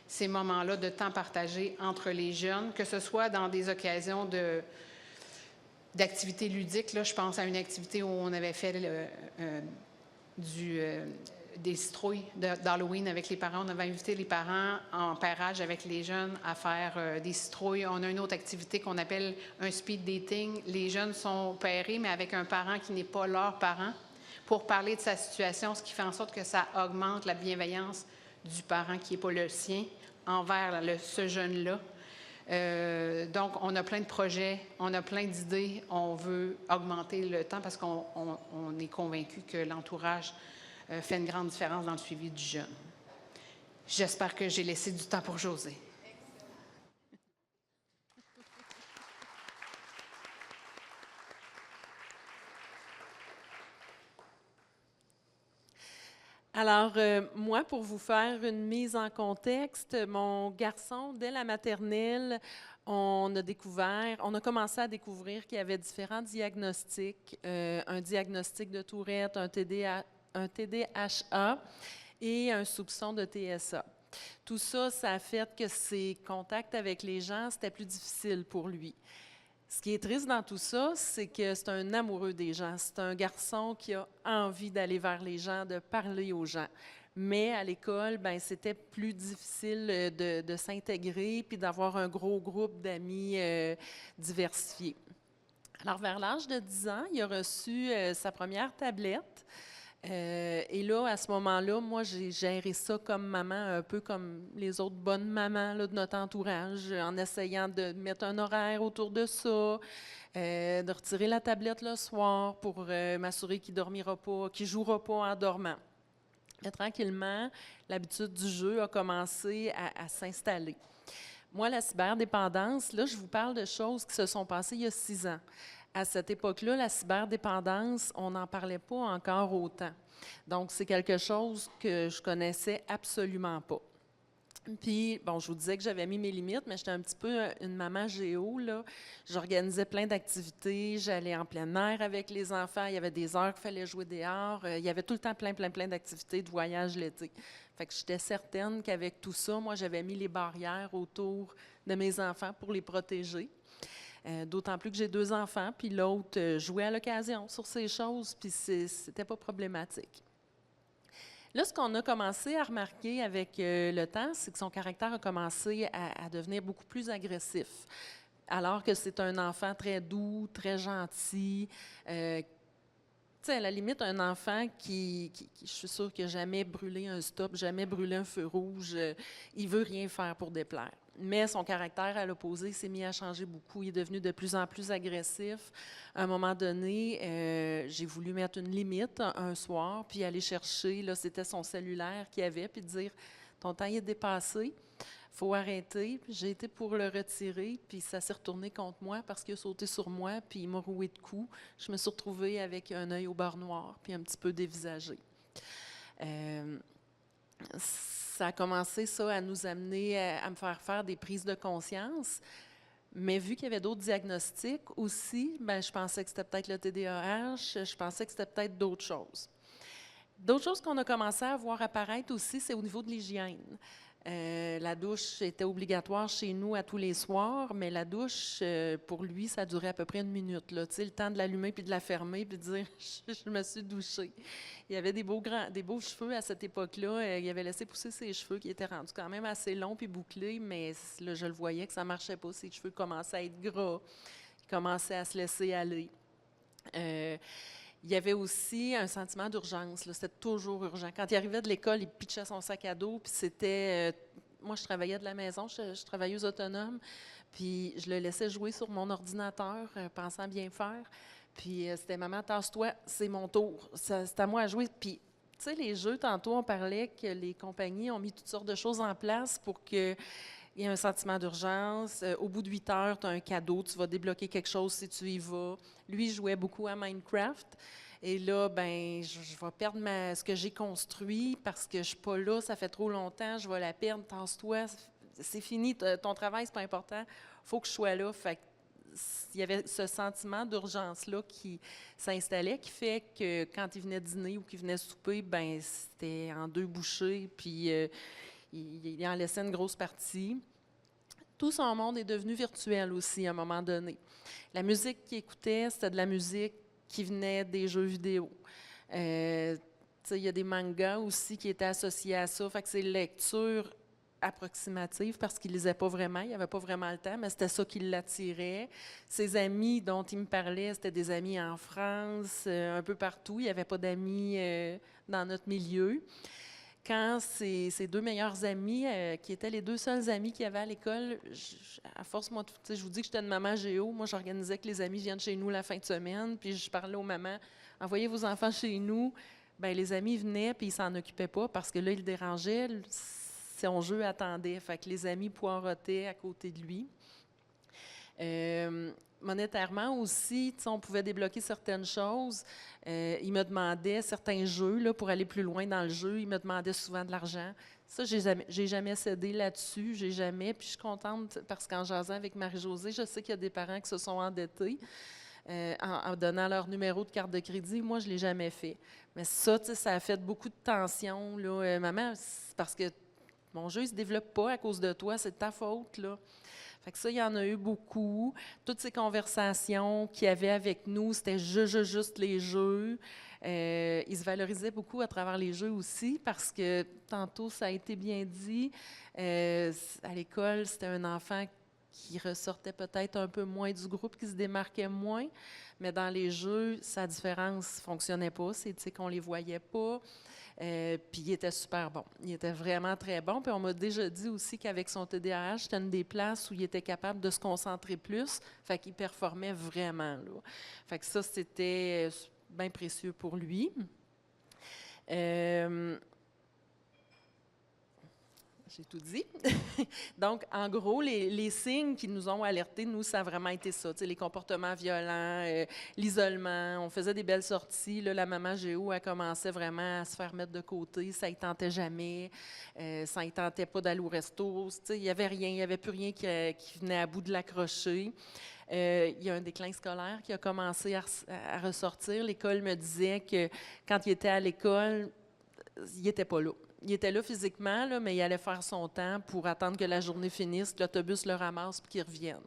ces moments-là de temps partagé entre les jeunes, que ce soit dans des occasions d'activités ludiques. Là, je pense à une activité où on avait fait des citrouilles d'Halloween avec les parents. On avait invité les parents en pairage avec les jeunes à faire des citrouilles. On a une autre activité qu'on appelle un speed dating. Les jeunes sont pairés, mais avec un parent qui n'est pas leur parent, pour parler de sa situation, ce qui fait en sorte que ça augmente la bienveillance du parent qui n'est pas le sien envers ce jeune-là. Donc, on a plein de projets, on a plein d'idées. On veut augmenter le temps parce qu'on est convaincu que l'entourage fait une grande différence dans le suivi du jeune. J'espère que j'ai laissé du temps pour Josée. Alors, moi, pour vous faire une mise en contexte, mon garçon, dès la maternelle, on a commencé à découvrir qu'il y avait différents diagnostics, un diagnostic de Tourette, un TDAH et un soupçon de TSA. Tout ça, ça a fait que ses contacts avec les gens, c'était plus difficile pour lui. Ce qui est triste dans tout ça, c'est que c'est un amoureux des gens. C'est un garçon qui a envie d'aller vers les gens, de parler aux gens. Mais à l'école, ben, c'était plus difficile de s'intégrer puis d'avoir un gros groupe d'amis diversifiés. Alors, vers l'âge de 10 ans, il a reçu sa première tablette. Et là, à ce moment-là, moi, j'ai géré ça comme maman, un peu comme les autres bonnes mamans là, de notre entourage, en essayant de mettre un horaire autour de ça, de retirer la tablette le soir pour m'assurer qu'il ne dormira pas, qu'il ne jouera pas en dormant. Et tranquillement, l'habitude du jeu a commencé à s'installer. Moi, la cyberdépendance, là, je vous parle de choses qui se sont passées il y a 6 ans. À cette époque-là, la cyberdépendance, on n'en parlait pas encore autant. Donc, c'est quelque chose que je connaissais absolument pas. Puis, bon, je vous disais que j'avais mis mes limites, mais j'étais un petit peu une maman géo, là. J'organisais plein d'activités, j'allais en plein air avec les enfants, il y avait des heures qu'il fallait jouer dehors, il y avait tout le temps plein d'activités, de voyages l'été. Fait que j'étais certaine qu'avec tout ça, moi, j'avais mis les barrières autour de mes enfants pour les protéger. D'autant plus que j'ai 2 enfants, puis l'autre jouait à l'occasion sur ces choses, puis c'était pas problématique. Là, ce qu'on a commencé à remarquer avec le temps, c'est que son caractère a commencé à devenir beaucoup plus agressif, alors que c'est un enfant très doux, très gentil. À la limite, un enfant qui, je suis sûre qu'il n'a jamais brûlé un stop, jamais brûlé un feu rouge, il ne veut rien faire pour déplaire. Mais son caractère, à l'opposé, s'est mis à changer beaucoup. Il est devenu de plus en plus agressif. À un moment donné, j'ai voulu mettre une limite un soir, puis aller chercher, là, c'était son cellulaire qu'il avait, puis dire « Ton temps est dépassé, il faut arrêter. » J'ai été pour le retirer, puis ça s'est retourné contre moi parce qu'il a sauté sur moi, puis il m'a roué de coups. Je me suis retrouvée avec un œil au beurre noir, puis un petit peu dévisagé. Ça a commencé, ça, à nous amener à me faire des prises de conscience. Mais vu qu'il y avait d'autres diagnostics aussi, ben, je pensais que c'était peut-être le TDAH, je pensais que c'était peut-être d'autres choses. D'autres choses qu'on a commencé à voir apparaître aussi, c'est au niveau de l'hygiène. La douche était obligatoire chez nous à tous les soirs, mais la douche, pour lui, ça durait à peu près 1 minute. Là. Tu sais, le temps de l'allumer puis de la fermer puis de dire « je me suis douchée ». Il avait des beaux cheveux à cette époque-là. Il avait laissé pousser ses cheveux qui étaient rendus quand même assez longs puis bouclés, mais là, je le voyais que ça ne marchait pas. Ses cheveux commençaient à être gras. Il commençait à se laisser aller. Il y avait aussi un sentiment d'urgence. C'était toujours urgent. Quand il arrivait de l'école, il pitchait son sac à dos, puis c'était... moi, je travaillais de la maison, je suis travailleuse autonome, puis je le laissais jouer sur mon ordinateur, pensant bien faire. Puis c'était « Maman, tasse-toi, c'est mon tour. C'est à moi à jouer. » Puis, tu sais, les jeux, tantôt, on parlait que les compagnies ont mis toutes sortes de choses en place pour que... Il y a un sentiment d'urgence. Au bout de 8 heures, tu as un cadeau, tu vas débloquer quelque chose si tu y vas. Lui, il jouait beaucoup à Minecraft. Et là, ben, je vais perdre ce que j'ai construit parce que je ne suis pas là, ça fait trop longtemps, je vais la perdre, tasse-toi, c'est fini, ton travail, c'est pas important, il faut que je sois là. Fait il y avait ce sentiment d'urgence-là qui s'installait, qui fait que quand il venait dîner ou qu'il venait souper, ben, c'était en 2 bouchées, puis... il en laissait une grosse partie. Tout son monde est devenu virtuel aussi à un moment donné. La musique qu'il écoutait, c'était de la musique qui venait des jeux vidéo. sais, il y a des mangas aussi qui étaient associés à ça. Fait que c'est lecture approximative parce qu'il lisait pas vraiment, il n'avait pas vraiment le temps, mais c'était ça qui l'attirait. Ses amis dont il me parlait, c'était des amis en France, un peu partout. Il n'y avait pas d'amis dans notre milieu. Quand ses deux meilleurs amis, qui étaient les deux seuls amis qu'il y avait à l'école, à force, moi, je vous dis que j'étais une maman géo, moi, j'organisais que les amis viennent chez nous la fin de semaine, puis je parlais aux mamans, envoyez vos enfants chez nous. Bien, les amis venaient, puis ils s'en occupaient pas, parce que là, ils le dérangeaient, son jeu attendait. Fait que les amis poireautaient à côté de lui. Monétairement aussi, on pouvait débloquer certaines choses. Il me demandait certains jeux, là, pour aller plus loin dans le jeu, il me demandait souvent de l'argent. Ça, j'ai jamais cédé là-dessus, j'ai jamais. Puis je suis contente parce qu'en jasant avec Marie-Josée, je sais qu'il y a des parents qui se sont endettés en donnant leur numéro de carte de crédit. Moi, je ne l'ai jamais fait. Mais ça, ça a fait beaucoup de tension. Là. Maman, c'est parce que mon jeu ne se développe pas à cause de toi, c'est de ta faute, là. Fait que ça, il y en a eu beaucoup. Toutes ces conversations qu'il y avait avec nous, c'était juste les jeux. Ils se valorisaient beaucoup à travers les jeux aussi parce que, tantôt, ça a été bien dit, à l'école, c'était un enfant qui ressortait peut-être un peu moins du groupe, qui se démarquait moins, mais dans les jeux, sa différence ne fonctionnait pas, c'est qu'on ne les voyait pas. Puis il était super bon. Il était vraiment très bon. Puis on m'a déjà dit aussi qu'avec son TDAH, c'était une des places où il était capable de se concentrer plus. Fait qu'il performait vraiment, là. Fait que ça, c'était bien précieux pour lui. J'ai tout dit. Donc, en gros, les signes qui nous ont alertés, nous, ça a vraiment été ça. Les comportements violents, l'isolement. On faisait des belles sorties. Là, la maman Géo, elle commençait vraiment à se faire mettre de côté. Ça ne tentait jamais. Ça ne tentait pas d'aller au resto. Il n'y avait rien. Il n'y avait plus rien qui venait à bout de l'accrocher. Il y a un déclin scolaire qui a commencé à ressortir. L'école me disait que quand il était à l'école, il n'était pas là. Il était là physiquement, là, mais il allait faire son temps pour attendre que la journée finisse, que l'autobus le ramasse puis qu'il revienne.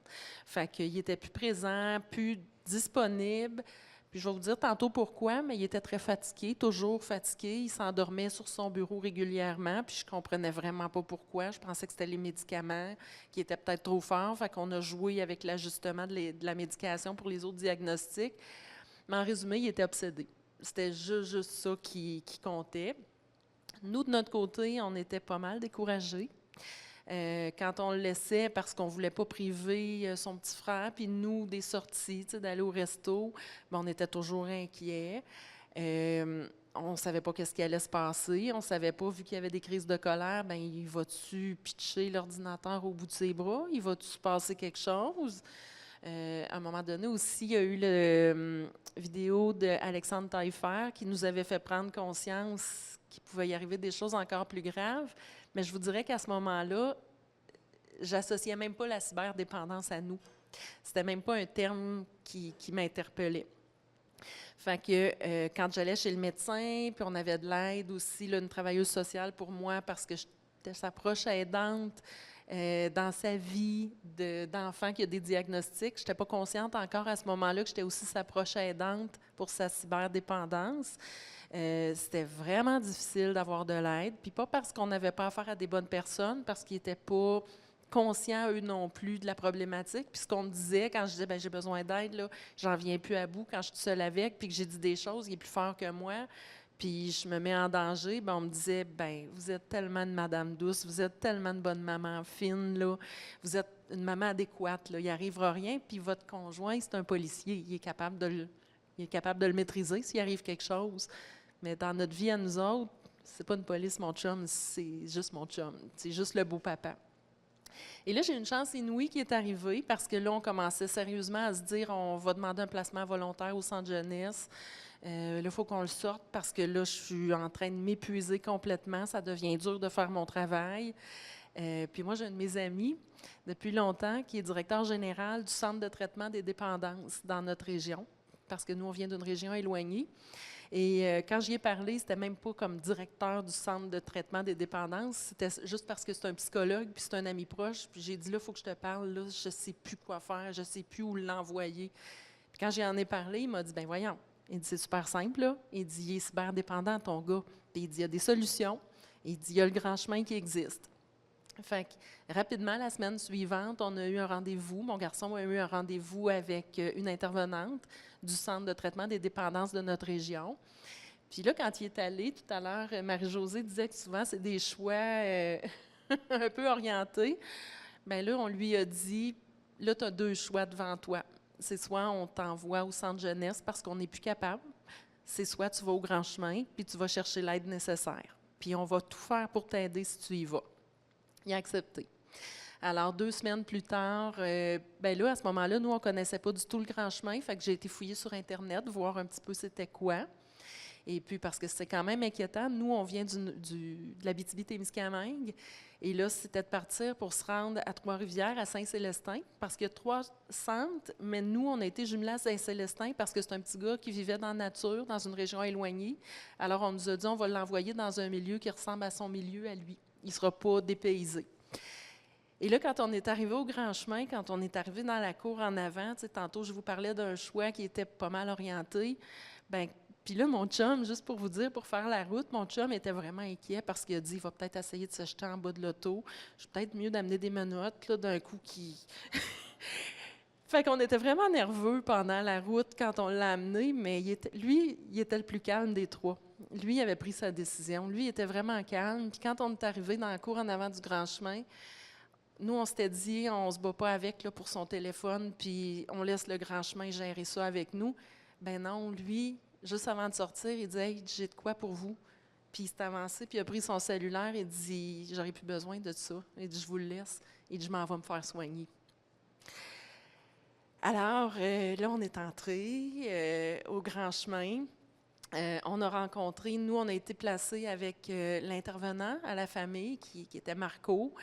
Fait qu'il était plus présent, plus disponible. Puis je vais vous dire tantôt pourquoi, mais il était très fatigué, toujours fatigué. Il s'endormait sur son bureau régulièrement, puis je comprenais vraiment pas pourquoi. Je pensais que c'était les médicaments qui étaient peut-être trop forts. Fait qu'on a joué avec l'ajustement de la médication pour les autres diagnostics. Mais en résumé, il était obsédé. C'était juste ça qui comptait. Nous, de notre côté, on était pas mal découragés. Quand on le laissait, parce qu'on ne voulait pas priver son petit frère, puis nous, des sorties, d'aller au resto, bien, on était toujours inquiets. On ne savait pas qu'est-ce qui allait se passer. On ne savait pas, vu qu'il y avait des crises de colère, bien, il va-tu pitcher l'ordinateur au bout de ses bras? Il va-tu se passer quelque chose? À un moment donné aussi, il y a eu la vidéo d'Alexandre Taillefer qui nous avait fait prendre conscience qu'il pouvait y arriver des choses encore plus graves. Mais je vous dirais qu'à ce moment-là, j'associais même pas la cyberdépendance à nous. C'était même pas un terme qui m'interpellait. Fait que quand j'allais chez le médecin, puis on avait de l'aide aussi, là, une travailleuse sociale pour moi parce que j'étais sa proche aidante dans sa vie d'enfant qui a des diagnostics. Je n'étais pas consciente encore à ce moment-là que j'étais aussi sa proche aidante pour sa cyberdépendance. C'était vraiment difficile d'avoir de l'aide, puis pas parce qu'on n'avait pas affaire à des bonnes personnes, parce qu'ils n'étaient pas conscients, eux non plus, de la problématique. Puis ce qu'on me disait quand je disais « j'ai besoin d'aide, là, j'en viens plus à bout quand je suis seule avec, puis que j'ai dit des choses, il est plus fort que moi, puis je me mets en danger », on me disait « vous êtes tellement une madame douce, vous êtes tellement une bonne maman fine, là, vous êtes une maman adéquate, là, il n'arrivera rien, puis votre conjoint, c'est un policier, il est capable de le maîtriser s'il arrive quelque chose. » Mais dans notre vie à nous autres, c'est pas une police, mon chum, c'est juste mon chum. C'est juste le beau papa. Et là, j'ai une chance inouïe qui est arrivée parce que là, on commençait sérieusement à se dire on va demander un placement volontaire au centre jeunesse. Là, il faut qu'on le sorte parce que là, je suis en train de m'épuiser complètement. Ça devient dur de faire mon travail. Puis moi, j'ai un de mes amis depuis longtemps qui est directeur général du centre de traitement des dépendances dans notre région parce que nous, on vient d'une région éloignée. Et quand j'y ai parlé, c'était même pas comme directeur du centre de traitement des dépendances, c'était juste parce que c'est un psychologue, puis c'est un ami proche. Puis j'ai dit, là, il faut que je te parle, là, je sais plus quoi faire, je sais plus où l'envoyer. Puis quand j'y en ai parlé, il m'a dit, ben voyons, Il dit, c'est super simple, là. Il dit, il est cyberdépendant, ton gars. Puis il dit, il y a des solutions. Il dit, il y a le grand chemin qui existe. Fait que, rapidement, la semaine suivante, on a eu un rendez-vous. Mon garçon a eu un rendez-vous avec une intervenante du Centre de traitement des dépendances de notre région. Puis là, quand il est allé, tout à l'heure, Marie-Josée disait que souvent, c'est des choix un peu orientés. Bien là, on lui a dit, là, tu as 2 choix devant toi. C'est soit on t'envoie au centre jeunesse parce qu'on n'est plus capable, c'est soit tu vas au grand chemin, puis tu vas chercher l'aide nécessaire. Puis on va tout faire pour t'aider si tu y vas. Il a accepté. Alors, 2 semaines plus tard, bien là, à ce moment-là, nous, on ne connaissait pas du tout le grand chemin, fait que j'ai été fouiller sur Internet, voir un petit peu c'était quoi. Et puis, parce que c'était quand même inquiétant, nous, on vient de l'Abitibi-Témiscamingue, et là, c'était de partir pour se rendre à Trois-Rivières, à Saint-Célestin, parce qu'il y a 3 centres, mais nous, on a été jumelés à Saint-Célestin parce que c'est un petit gars qui vivait dans la nature, dans une région éloignée. Alors, on nous a dit, on va l'envoyer dans un milieu qui ressemble à son milieu à lui. Il ne sera pas dépaysé. Et là, quand on est arrivé au grand chemin, quand on est arrivé dans la cour en avant, tantôt, je vous parlais d'un choix qui était pas mal orienté, bien, puis là, mon chum, juste pour vous dire, pour faire la route, mon chum était vraiment inquiet parce qu'il a dit, il va peut-être essayer de se jeter en bas de l'auto. Je suis peut-être mieux d'amener des menottes, là, d'un coup qui... Fait qu'on était vraiment nerveux pendant la route quand on l'a amené, mais il était le plus calme des 3. Lui, il avait pris sa décision. Lui, il était vraiment calme. Puis quand on est arrivé dans la cour en avant du grand chemin, nous, on s'était dit, on ne se bat pas avec là, pour son téléphone, puis on laisse le grand chemin gérer ça avec nous. Ben non, lui... Juste avant de sortir, il dit « Hey, j'ai de quoi pour vous? » Puis il s'est avancé, puis il a pris son cellulaire et dit « J'aurais plus besoin de ça. » Il dit « Je vous le laisse. » Il dit « Je m'en vais me faire soigner. » Alors, là, on est entré au grand chemin. On a rencontré, nous, on a été placés avec l'intervenant à la famille, qui était Marco,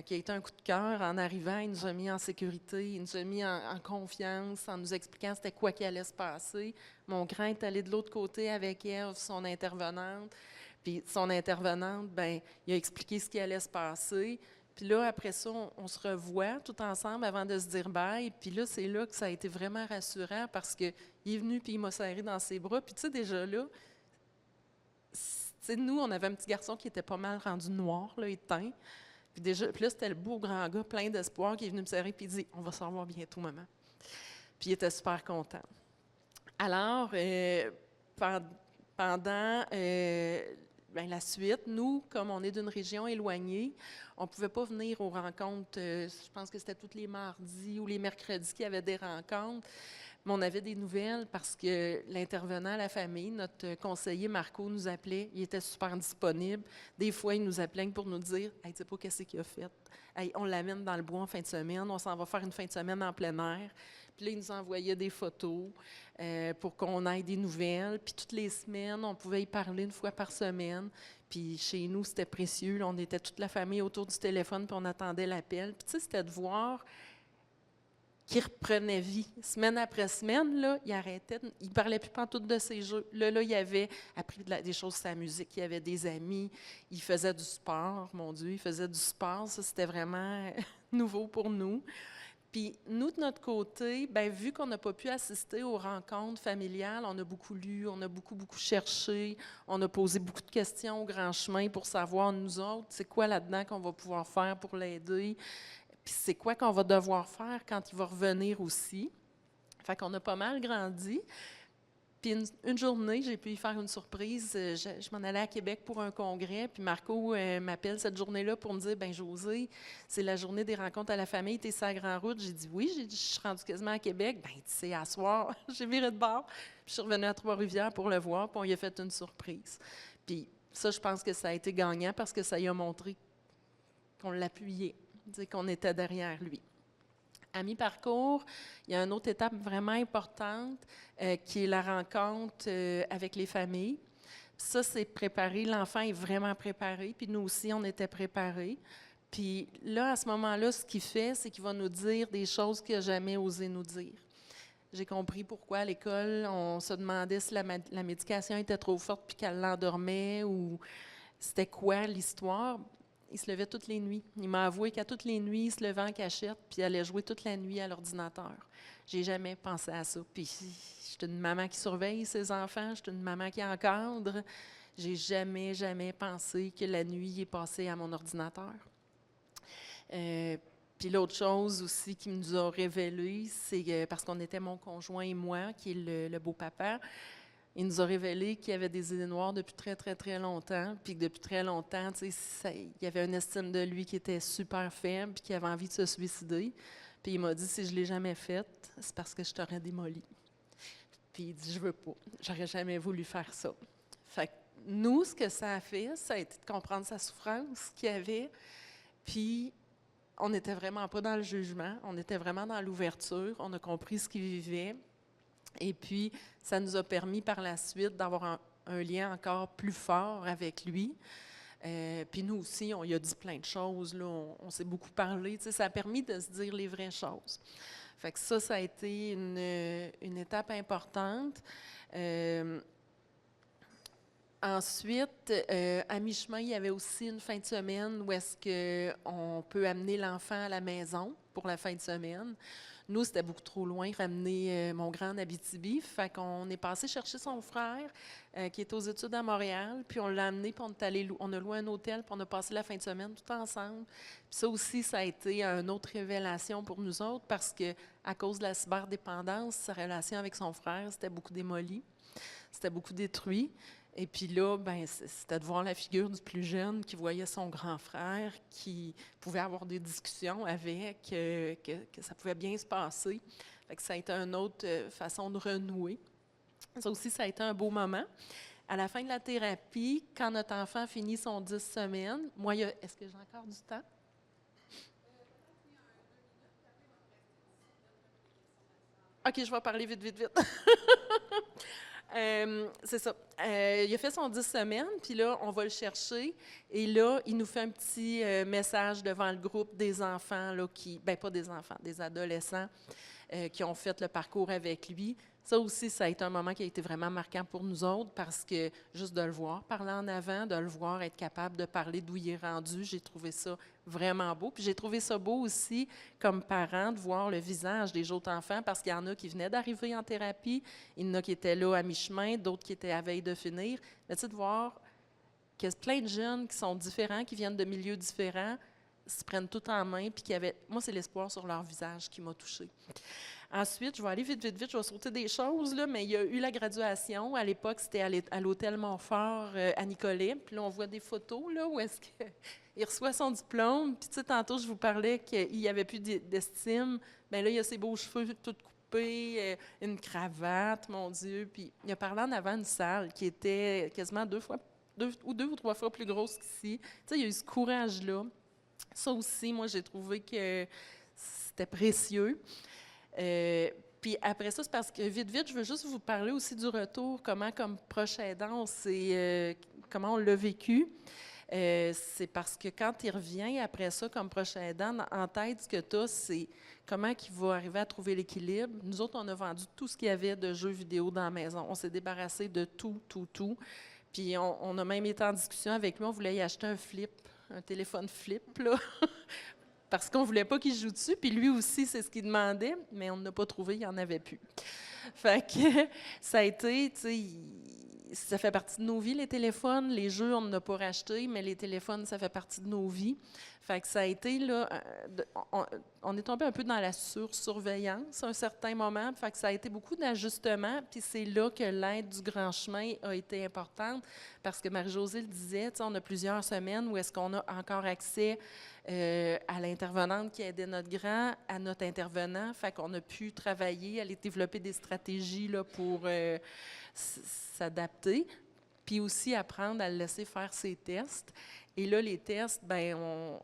qui a été un coup de cœur en arrivant. Il nous a mis en sécurité, il nous a mis en confiance en nous expliquant c'était quoi qui allait se passer. Mon grand est allé de l'autre côté avec Ève, son intervenante. Puis son intervenante, bien, il a expliqué ce qui allait se passer. Puis là, après ça, on se revoit tout ensemble avant de se dire bye. Puis là, c'est là que ça a été vraiment rassurant parce qu'il est venu puis il m'a serré dans ses bras. Puis tu sais, déjà là, nous, on avait un petit garçon qui était pas mal rendu noir, là, éteint. Puis là, c'était le beau grand gars plein d'espoir qui est venu me serrer puis il dit « On va se revoir bientôt, maman. » Puis il était super content. Alors, pendant la suite, nous, comme on est d'une région éloignée, on ne pouvait pas venir aux rencontres, je pense que c'était tous les mardis ou les mercredis qu'il y avait des rencontres, mais on avait des nouvelles parce que l'intervenant à la famille, notre conseiller Marco, nous appelait, il était super disponible. Des fois, il nous appelait pour nous dire « Hey, tu sais pas qu'est-ce qu'il a fait? Hey, on l'amène dans le bois en fin de semaine, on s'en va faire une fin de semaine en plein air. » Puis là, il nous envoyait des photos pour qu'on ait des nouvelles. Puis toutes les semaines, on pouvait y parler 1 fois par semaine. Puis chez nous, c'était précieux. Là, on était toute la famille autour du téléphone, puis on attendait l'appel. Puis tu sais, c'était de voir qu'il reprenait vie. Semaine après semaine, là, il arrêtait. Il ne parlait plus pantoute de ses jeux. Là, il avait appris des choses sur sa musique. Il avait des amis. Il faisait du sport. Mon Dieu, il faisait du sport. Ça, c'était vraiment nouveau pour nous. Puis nous, de notre côté, bien, vu qu'on n'a pas pu assister aux rencontres familiales, on a beaucoup lu, on a beaucoup cherché, on a posé beaucoup de questions au grand chemin pour savoir, nous autres, c'est quoi là-dedans qu'on va pouvoir faire pour l'aider, puis c'est quoi qu'on va devoir faire quand il va revenir aussi. Fait qu'on a pas mal grandi. Puis une journée, j'ai pu y faire une surprise. Je m'en allais à Québec pour un congrès, puis Marco m'appelle cette journée-là pour me dire « Bien, Josée, c'est la journée des rencontres à la famille, t'es sur la grande route. » J'ai dit « Oui. » J'ai dit « Je suis rendue quasiment à Québec. » « Bien, tu sais, à soir, j'ai viré de bord. Puis je suis revenue à Trois-Rivières pour le voir, puis on lui a fait une surprise. Puis ça, je pense que ça a été gagnant parce que ça lui a montré qu'on l'appuyait, qu'on était derrière lui. À mi-parcours, il y a une autre étape vraiment importante qui est la rencontre avec les familles. Ça, c'est préparé. L'enfant est vraiment préparé. Puis nous aussi, on était préparés. Puis là, à ce moment-là, ce qu'il fait, c'est qu'il va nous dire des choses qu'il n'a jamais osé nous dire. J'ai compris pourquoi à l'école, on se demandait si la médication était trop forte puis qu'elle l'endormait ou c'était quoi l'histoire. il se levait toutes les nuits. Il m'a avoué qu'à toutes les nuits, il se levait en cachette puis il allait jouer toute la nuit à l'ordinateur. J'ai jamais pensé à ça. Puis, je suis une maman qui surveille ses enfants, je suis une maman qui encadre. J'ai jamais pensé que la nuit il est passée à mon ordinateur. Puis l'autre chose aussi qui nous a révélé, c'est que, parce qu'on était mon conjoint et moi, qui est le beau-papa, il nous a révélé qu'il y avait des idées noires depuis très, très, très longtemps, puis que depuis très longtemps, tu sais, il y avait une estime de lui qui était super faible, puis qu'il avait envie de se suicider. Puis il m'a dit, si je ne l'ai jamais faite, c'est parce que je t'aurais démoli. Puis il dit, je veux pas, j'aurais jamais voulu faire ça. Fait que nous, ce que ça a fait, ça a été de comprendre sa souffrance qu'il avait, puis on n'était vraiment pas dans le jugement, on était vraiment dans l'ouverture, on a compris ce qu'il vivait. Et puis, ça nous a permis par la suite d'avoir un lien encore plus fort avec lui. Puis nous aussi, on lui a dit plein de choses, là, on s'est beaucoup parlé. Ça a permis de se dire les vraies choses. Fait que ça a été une étape importante. Ensuite, à mi-chemin, il y avait aussi une fin de semaine où est-ce qu'on peut amener l'enfant à la maison pour la fin de semaine. Nous, c'était beaucoup trop loin, ramener mon grand en Abitibi. Fait qu'on est passé chercher son frère, qui est aux études à Montréal, puis on l'a amené, puis on a loué un hôtel, puis on a passé la fin de semaine tout ensemble. Puis ça aussi, ça a été une autre révélation pour nous autres, parce que à cause de la cyberdépendance, sa relation avec son frère, c'était beaucoup démoli, c'était beaucoup détruit. Et puis là, ben, c'était de voir la figure du plus jeune qui voyait son grand frère, qui pouvait avoir des discussions avec, que ça pouvait bien se passer. Fait que ça a été une autre façon de renouer. Ça aussi, ça a été un beau moment. À la fin de la thérapie, quand notre enfant finit son 10 semaines, moi, est-ce que j'ai encore du temps? OK, je vais parler vite. C'est ça. Il a fait son 10 semaines, puis là, on va le chercher. Et là, il nous fait un petit message devant le groupe des enfants, là, pas des enfants, des adolescents qui ont fait le parcours avec lui. Ça aussi, ça a été un moment qui a été vraiment marquant pour nous autres parce que juste de le voir parler en avant, de le voir être capable de parler d'où il est rendu, j'ai trouvé ça vraiment beau. Puis j'ai trouvé ça beau aussi, comme parent, de voir le visage des autres enfants parce qu'il y en a qui venaient d'arriver en thérapie, il y en a qui étaient là à mi-chemin, d'autres qui étaient à veille de finir. Mais tu sais, de voir qu'il y a plein de jeunes qui sont différents, qui viennent de milieux différents, se prennent tout en main, puis moi, c'est l'espoir sur leur visage qui m'a touchée. Ensuite, je vais aller vite, je vais sauter des choses, là, mais il y a eu la graduation. À l'époque, c'était à l'hôtel Montfort à Nicolet. Puis là, on voit des photos là, où est-ce qu'il reçoit son diplôme. Puis tu sais, tantôt, je vous parlais qu'il n'y avait plus d'estime. Bien là, il a ses beaux cheveux tout coupés, une cravate, mon Dieu. Puis il a parlé en avant d'une salle qui était quasiment deux ou trois fois plus grosse qu'ici. Tu sais, il y a eu ce courage-là. Ça aussi, moi, j'ai trouvé que c'était précieux. Puis après ça, c'est parce que vite, je veux juste vous parler aussi du retour, comment comme proche aidant, comment on l'a vécu. C'est parce que quand il revient après ça comme proche aidant, en tête, ce que tu as, c'est comment il va arriver à trouver l'équilibre. Nous autres, on a vendu tout ce qu'il y avait de jeux vidéo dans la maison. On s'est débarrassé de tout. Puis on a même été en discussion avec lui, on voulait y acheter un téléphone flip, là. Parce qu'on ne voulait pas qu'il joue dessus, puis lui aussi, c'est ce qu'il demandait, mais on n'a pas trouvé, il n'y en avait plus. Fait que ça a été, tu sais, ça fait partie de nos vies, les téléphones. Les jeux, on n'en a pas racheté, mais les téléphones, ça fait partie de nos vies. Fait que ça a été, là, on est tombé un peu dans la surveillance à un certain moment. Fait que ça a été beaucoup d'ajustements, puis c'est là que l'aide du grand chemin a été importante, parce que Marie-Josée le disait, tu sais, on a plusieurs semaines où est-ce qu'on a encore accès à l'intervenante qui aidait notre grand, à notre intervenant. Fait qu'on a pu travailler, aller développer des stratégies là, pour s'adapter, puis aussi apprendre à le laisser faire ses tests. Et là, les tests, bien,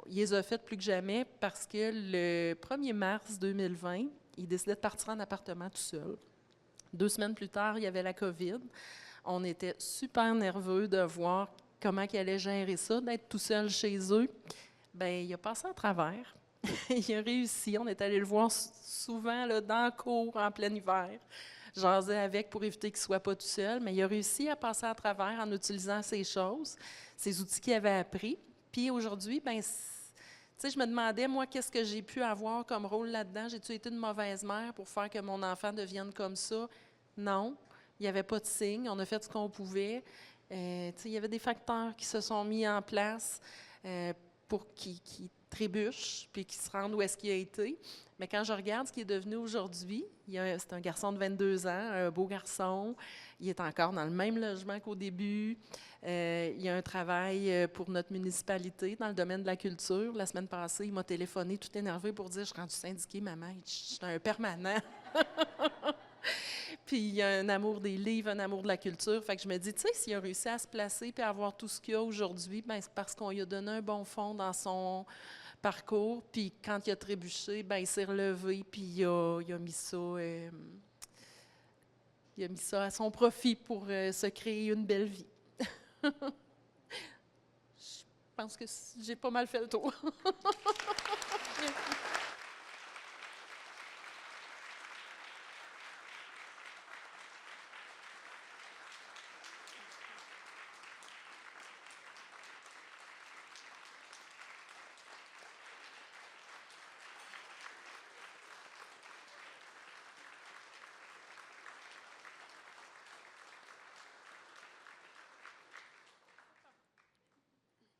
il les a faits plus que jamais parce que le 1er mars 2020, il décidait de partir en appartement tout seul. 2 semaines plus tard, il y avait la COVID. On était super nerveux de voir comment il allait gérer ça, d'être tout seul chez eux. Bien, il a passé à travers. Il a réussi. On est allé le voir souvent là, dans la cour en plein hiver. Jasais avec pour éviter qu'il ne soit pas tout seul, mais il a réussi à passer à travers en utilisant ces choses, ces outils qu'il avait appris. Puis aujourd'hui, ben, tu sais, je me demandais, moi, qu'est-ce que j'ai pu avoir comme rôle là-dedans? J'ai-tu été une mauvaise mère pour faire que mon enfant devienne comme ça? Non. Il n'y avait pas de signe. On a fait ce qu'on pouvait. Tu sais, il y avait des facteurs qui se sont mis en place pour qu'il trébuche puis qu'il se rende où est-ce qu'il a été. Mais quand je regarde ce qu'il est devenu aujourd'hui, c'est un garçon de 22 ans, un beau garçon. Il est encore dans le même logement qu'au début. Il y a un travail pour notre municipalité dans le domaine de la culture. La semaine passée, il m'a téléphoné tout énervé pour dire « Je suis rendu syndiqué, maman. Je suis un permanent. » Puis il y a un amour des livres, un amour de la culture. Fait que je me dis, tu sais, s'il a réussi à se placer et à avoir tout ce qu'il a aujourd'hui, ben c'est parce qu'on lui a donné un bon fond dans son parcours. Puis quand il a trébuché, ben il s'est relevé puis il a mis ça... il a mis ça à son profit pour se créer une belle vie. Je pense que j'ai pas mal fait le tour.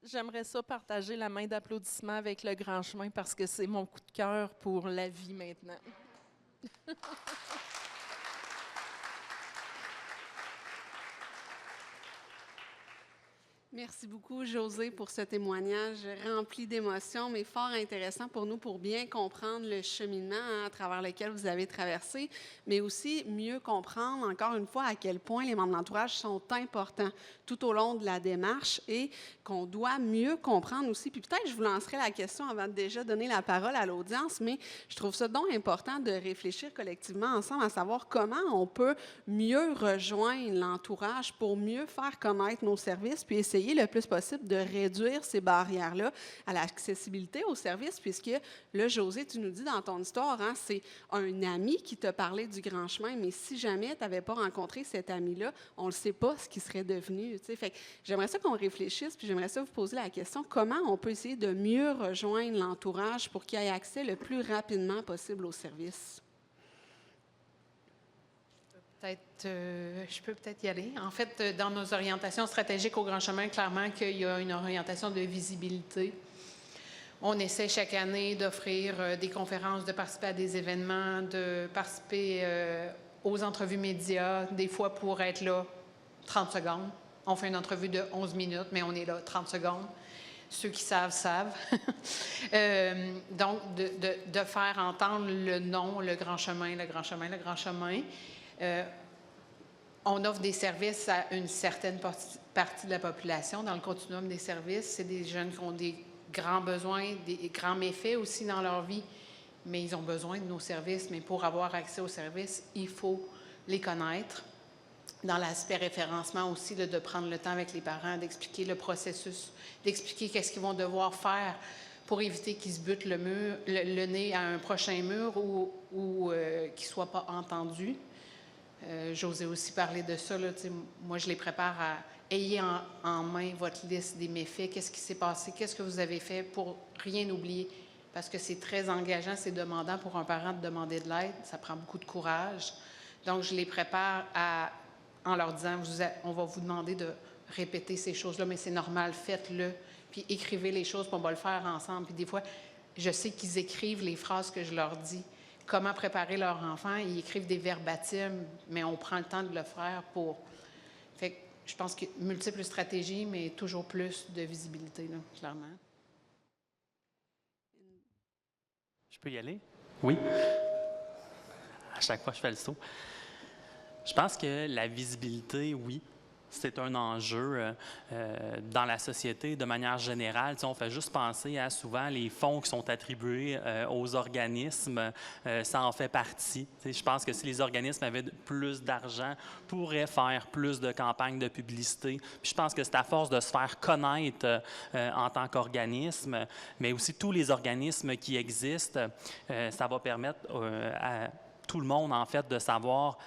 J'aimerais ça partager la main d'applaudissement avec le Grand Chemin parce que c'est mon coup de cœur pour la vie maintenant. Merci beaucoup, Josée, pour ce témoignage rempli d'émotions, mais fort intéressant pour nous pour bien comprendre le cheminement à travers lequel vous avez traversé, mais aussi mieux comprendre, encore une fois, à quel point les membres de l'entourage sont importants tout au long de la démarche et qu'on doit mieux comprendre aussi. Puis peut-être je vous lancerai la question avant de déjà donner la parole à l'audience, mais je trouve ça donc important de réfléchir collectivement ensemble à savoir comment on peut mieux rejoindre l'entourage pour mieux faire connaître nos services, puis essayer le plus possible de réduire ces barrières-là à l'accessibilité aux services, puisque là, Josée, tu nous dis dans ton histoire, hein, c'est un ami qui t'a parlé du Grand Chemin, mais si jamais tu n'avais pas rencontré cet ami-là, on ne sait pas ce qu'il serait devenu. Tu sais. Fait que j'aimerais ça qu'on réfléchisse, puis j'aimerais ça vous poser la question, comment on peut essayer de mieux rejoindre l'entourage pour qu'il ait accès le plus rapidement possible aux services? Je peux peut-être y aller. En fait, dans nos orientations stratégiques au Grand Chemin, clairement qu'il y a une orientation de visibilité. On essaie chaque année d'offrir des conférences, de participer à des événements, de participer aux entrevues médias, des fois pour être là 30 secondes. On fait une entrevue de 11 minutes, mais on est là 30 secondes. Ceux qui savent, savent. Donc, de faire entendre le nom, le Grand Chemin, le Grand Chemin, le Grand Chemin. On offre des services à une certaine partie de la population. Dans le continuum des services, c'est des jeunes qui ont des grands besoins, des grands méfaits aussi dans leur vie, mais ils ont besoin de nos services. Mais pour avoir accès aux services, il faut les connaître. Dans l'aspect référencement aussi, de prendre le temps avec les parents, d'expliquer le processus, d'expliquer qu'est-ce qu'ils vont devoir faire pour éviter qu'ils se butent le nez à un prochain mur ou qu'ils ne soient pas entendus. J'osais aussi parler de ça. Là, moi, je les prépare à ayez en main votre liste des méfaits. Qu'est-ce qui s'est passé? Qu'est-ce que vous avez fait pour rien oublier? Parce que c'est très engageant, c'est demandant pour un parent de demander de l'aide. Ça prend beaucoup de courage. Donc, je les prépare en leur disant, on va vous demander de répéter ces choses-là, mais c'est normal, faites-le. Puis écrivez les choses, puis on va le faire ensemble. Puis des fois, je sais qu'ils écrivent les phrases que je leur dis. Comment préparer leur enfant. Ils écrivent des verbatims, mais on prend le temps de le faire pour... Fait que je pense que multiples stratégies, mais toujours plus de visibilité, là, clairement. Je peux y aller? Oui. À chaque fois, je fais le saut. Je pense que la visibilité, oui, c'est un enjeu dans la société de manière générale. Tu sais, on fait juste penser à souvent les fonds qui sont attribués aux organismes, ça en fait partie. Tu sais, je pense que si les organismes avaient plus d'argent, pourraient faire plus de campagnes de publicité. Puis je pense que c'est à force de se faire connaître en tant qu'organisme, mais aussi tous les organismes qui existent, ça va permettre à tout le monde, en fait, de savoir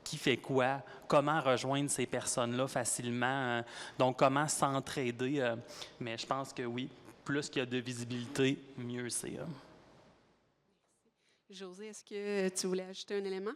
qui fait quoi, comment rejoindre ces personnes-là facilement, donc comment s'entraider. Mais je pense que oui, plus qu'il y a de visibilité, mieux c'est. Josée, est-ce que tu voulais ajouter un élément?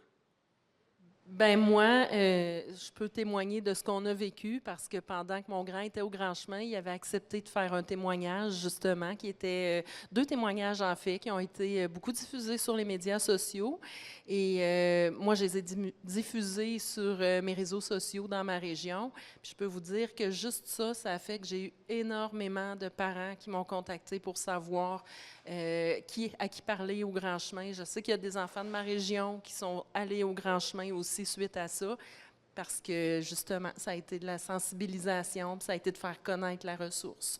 Ben moi, je peux témoigner de ce qu'on a vécu parce que pendant que mon grand était au Grand Chemin, il avait accepté de faire un témoignage, justement, qui était 2 témoignages, en fait, qui ont été beaucoup diffusés sur les médias sociaux. Et moi, je les ai diffusés sur mes réseaux sociaux dans ma région. Puis je peux vous dire que juste ça, ça a fait que j'ai eu énormément de parents qui m'ont contacté pour savoir à qui parler au Grand Chemin. Je sais qu'il y a des enfants de ma région qui sont allés au Grand Chemin aussi suite à ça, parce que justement, ça a été de la sensibilisation, puis ça a été de faire connaître la ressource.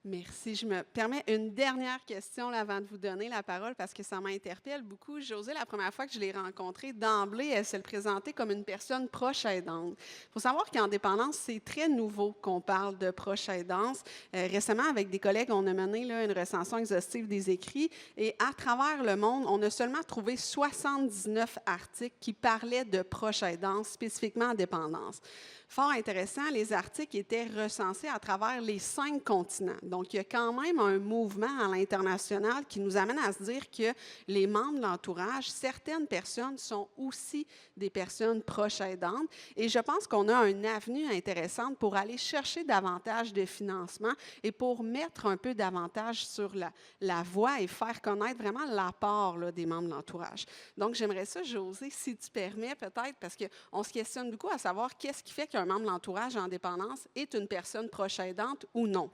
Merci. Je me permets une dernière question là, avant de vous donner la parole parce que ça m'interpelle beaucoup. Josée, la première fois que je l'ai rencontrée, d'emblée, elle se le présentait comme une personne proche aidante. Il faut savoir qu'en dépendance, c'est très nouveau qu'on parle de proche aidance. Récemment, avec des collègues, on a mené là, une recension exhaustive des écrits et à travers le monde, on a seulement trouvé 79 articles qui parlaient de proche aidance, spécifiquement en dépendance. Fort intéressant, les articles étaient recensés à travers les 5 continents. Donc, il y a quand même un mouvement à l'international qui nous amène à se dire que les membres de l'entourage, certaines personnes sont aussi des personnes proches aidantes. Et je pense qu'on a une avenue intéressante pour aller chercher davantage de financement et pour mettre un peu davantage sur la voie et faire connaître vraiment l'apport là, des membres de l'entourage. Donc, j'aimerais ça, Josée, si tu permets peut-être, parce qu'on se questionne beaucoup à savoir qu'est-ce qui fait qu'un membre de l'entourage en dépendance est une personne proche aidante ou non.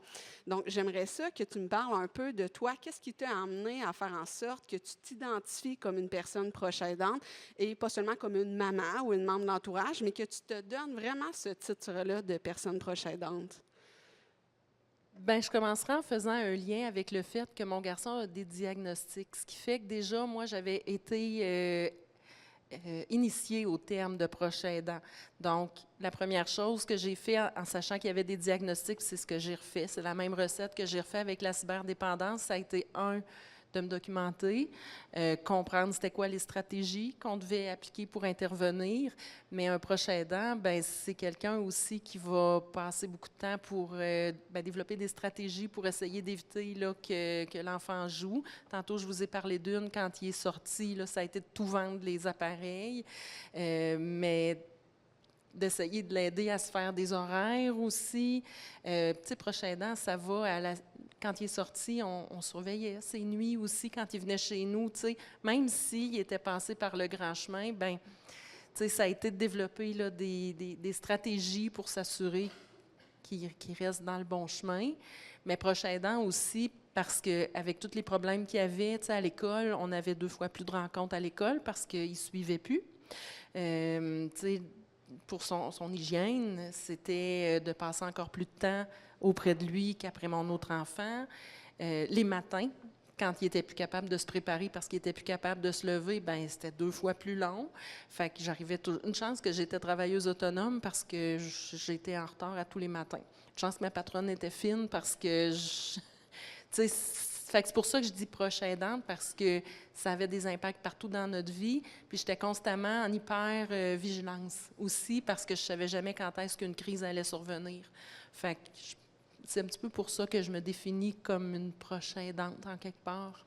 Donc, j'aimerais ça que tu me parles un peu de toi. Qu'est-ce qui t'a amené à faire en sorte que tu t'identifies comme une personne proche aidante et pas seulement comme une maman ou une membre de l'entourage, mais que tu te donnes vraiment ce titre-là de personne proche aidante? Bien, je commencerai en faisant un lien avec le fait que mon garçon a des diagnostics, ce qui fait que déjà, moi, j'avais été initiée au terme de proche aidant. Donc, la première chose que j'ai fait en sachant qu'il y avait des diagnostics, c'est ce que j'ai refait. C'est la même recette que j'ai refait avec la cyberdépendance. Ça a été de me documenter, comprendre c'était quoi les stratégies qu'on devait appliquer pour intervenir. Mais un proche aidant, ben c'est quelqu'un aussi qui va passer beaucoup de temps pour développer des stratégies pour essayer d'éviter là, que l'enfant joue. Tantôt, je vous ai parlé d'une, quand il est sorti, là, ça a été de tout vendre les appareils, mais d'essayer de l'aider à se faire des horaires aussi. Petit proche aidant, ça va quand il est sorti, on surveillait ses nuits aussi quand il venait chez nous. T'sais. Même s'il était passé par le grand chemin, ben, ça a été de développer là, des stratégies pour s'assurer qu'il reste dans le bon chemin. Mais proche aidant aussi, parce qu'avec tous les problèmes qu'il y avait à l'école, on avait 2 fois plus de rencontres à l'école parce qu'il ne suivait plus. Pour son hygiène, c'était de passer encore plus de temps auprès de lui qu'après mon autre enfant. Les matins, quand il était plus capable de se préparer parce qu'il était plus capable de se lever, ben c'était 2 fois plus long. Fait que j'arrivais une chance que j'étais travailleuse autonome parce que j'étais en retard à tous les matins. Une chance que ma patronne était fine parce que fait que c'est pour ça que je dis proche aidante, parce que ça avait des impacts partout dans notre vie. Puis j'étais constamment en hyper-vigilance aussi, parce que je ne savais jamais quand est-ce qu'une crise allait survenir. Fait que c'est un petit peu pour ça que je me définis comme une proche aidante, en quelque part.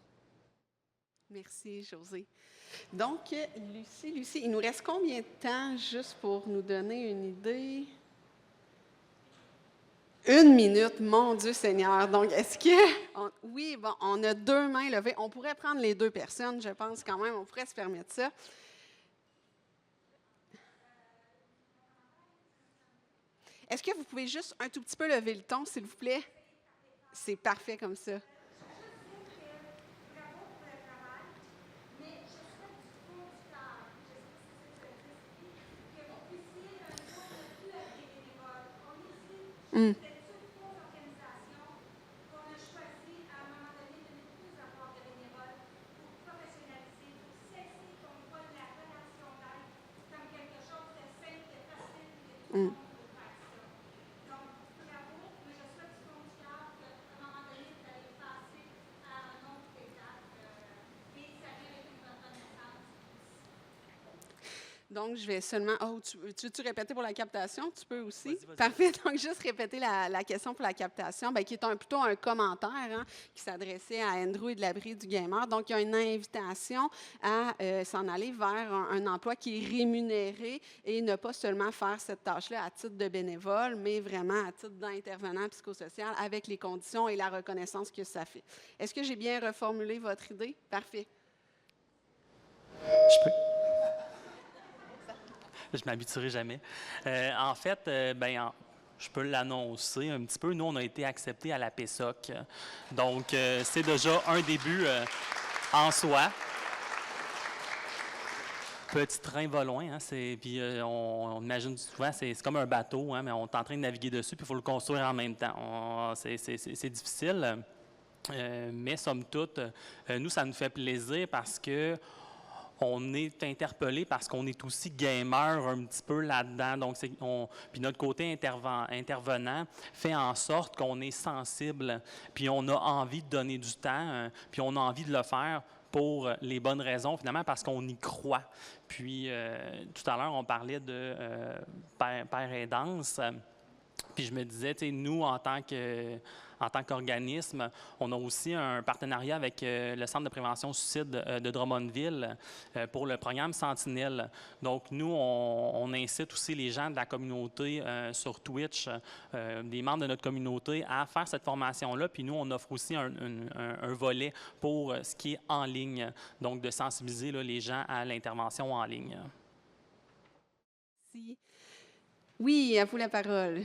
Merci, Josée. Donc, Lucie, il nous reste combien de temps juste pour nous donner une idée? 1 minute, mon Dieu Seigneur. Donc, est-ce que... Oui, bon, on a 2 mains levées. On pourrait prendre les 2 personnes, je pense quand même. On pourrait se permettre ça. Est-ce que vous pouvez juste un tout petit peu lever le ton, s'il vous plaît? C'est parfait comme ça. Donc, je vais seulement... Oh, tu veux-tu répéter pour la captation? Tu peux aussi? Vas-y. Parfait. Donc, juste répéter la question pour la captation, bien, qui est plutôt un commentaire qui s'adressait à Andrew et de l'abri du gamer. Donc, il y a une invitation à s'en aller vers un emploi qui est rémunéré et ne pas seulement faire cette tâche-là à titre de bénévole, mais vraiment à titre d'intervenant psychosocial avec les conditions et la reconnaissance que ça fait. Est-ce que j'ai bien reformulé votre idée? Parfait. Je peux. Je m'habituerai jamais. En fait, je peux l'annoncer un petit peu. Nous, on a été acceptés à la PESOC. Donc, c'est déjà un début en soi. Petit train va loin, hein, puis on imagine souvent, c'est comme un bateau, hein, mais on est en train de naviguer dessus, puis il faut le construire en même temps. C'est difficile, mais somme toute, nous, ça nous fait plaisir parce que on est interpellé parce qu'on est aussi gamer un petit peu là-dedans. Donc, puis notre côté intervenant fait en sorte qu'on est sensible, puis on a envie de donner du temps, puis on a envie de le faire pour les bonnes raisons, finalement, parce qu'on y croit. Puis, tout à l'heure, on parlait de père aidance. Puis je me disais, tu sais, nous, en tant qu'organisme, on a aussi un partenariat avec le Centre de prévention suicide de Drummondville pour le programme Sentinelle. Donc, nous, on incite aussi les gens de la communauté sur Twitch, des membres de notre communauté, à faire cette formation-là. Puis nous, on offre aussi un volet pour ce qui est en ligne, donc de sensibiliser là, les gens à l'intervention en ligne. Merci. Oui, à vous la parole.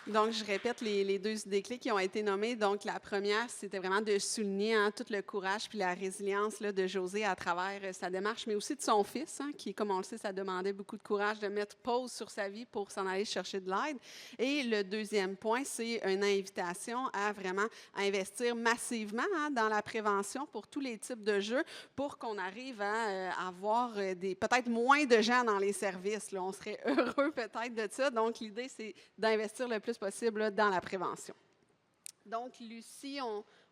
Donc, je répète les deux idées clés qui ont été nommées. Donc, la première, c'était vraiment de souligner tout le courage puis la résilience là, de José à travers sa démarche, mais aussi de son fils, qui, comme on le sait, ça demandait beaucoup de courage de mettre pause sur sa vie pour s'en aller chercher de l'aide. Et le deuxième point, c'est une invitation à vraiment investir massivement dans la prévention pour tous les types de jeux pour qu'on arrive à avoir peut-être moins de gens dans les services. Là. On serait heureux peut-être de ça. Donc, l'idée, c'est d'investir le plus possible là, dans la prévention. Donc, Lucie,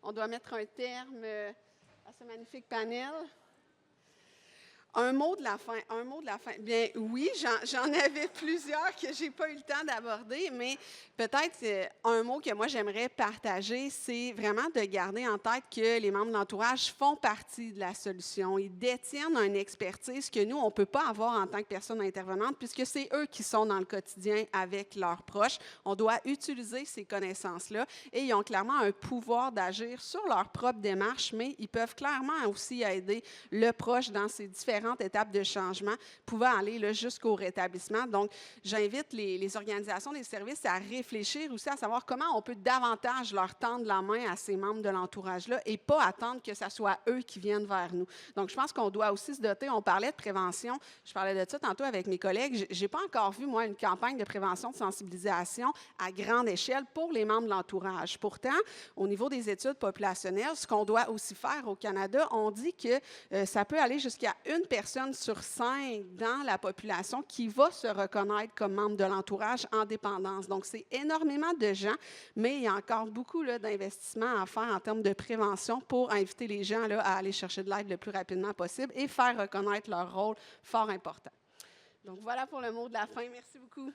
on doit mettre un terme à ce magnifique panel. Un mot de la fin. Bien, oui, j'en avais plusieurs que je n'ai pas eu le temps d'aborder, mais peut-être un mot que moi j'aimerais partager, c'est vraiment de garder en tête que les membres de l'entourage font partie de la solution. Ils détiennent une expertise que nous, on ne peut pas avoir en tant que personne intervenante, puisque c'est eux qui sont dans le quotidien avec leurs proches. On doit utiliser ces connaissances-là et ils ont clairement un pouvoir d'agir sur leur propre démarche, mais ils peuvent clairement aussi aider le proche dans ses différentes étapes de changement, pouvant aller là, jusqu'au rétablissement. Donc, j'invite les organisations des services à réfléchir aussi à savoir comment on peut davantage leur tendre la main à ces membres de l'entourage-là et pas attendre que ce soit eux qui viennent vers nous. Donc, je pense qu'on doit aussi se doter, on parlait de prévention, je parlais de ça tantôt avec mes collègues, je n'ai pas encore vu, moi, une campagne de prévention, de sensibilisation à grande échelle pour les membres de l'entourage. Pourtant, au niveau des études populationnelles, ce qu'on doit aussi faire au Canada, on dit que ça peut aller jusqu'à une personne sur 5 dans la population qui va se reconnaître comme membre de l'entourage en dépendance. Donc, c'est énormément de gens, mais il y a encore beaucoup d'investissements à faire en termes de prévention pour inviter les gens là, à aller chercher de l'aide le plus rapidement possible et faire reconnaître leur rôle fort important. Donc, voilà pour le mot de la fin. Merci beaucoup.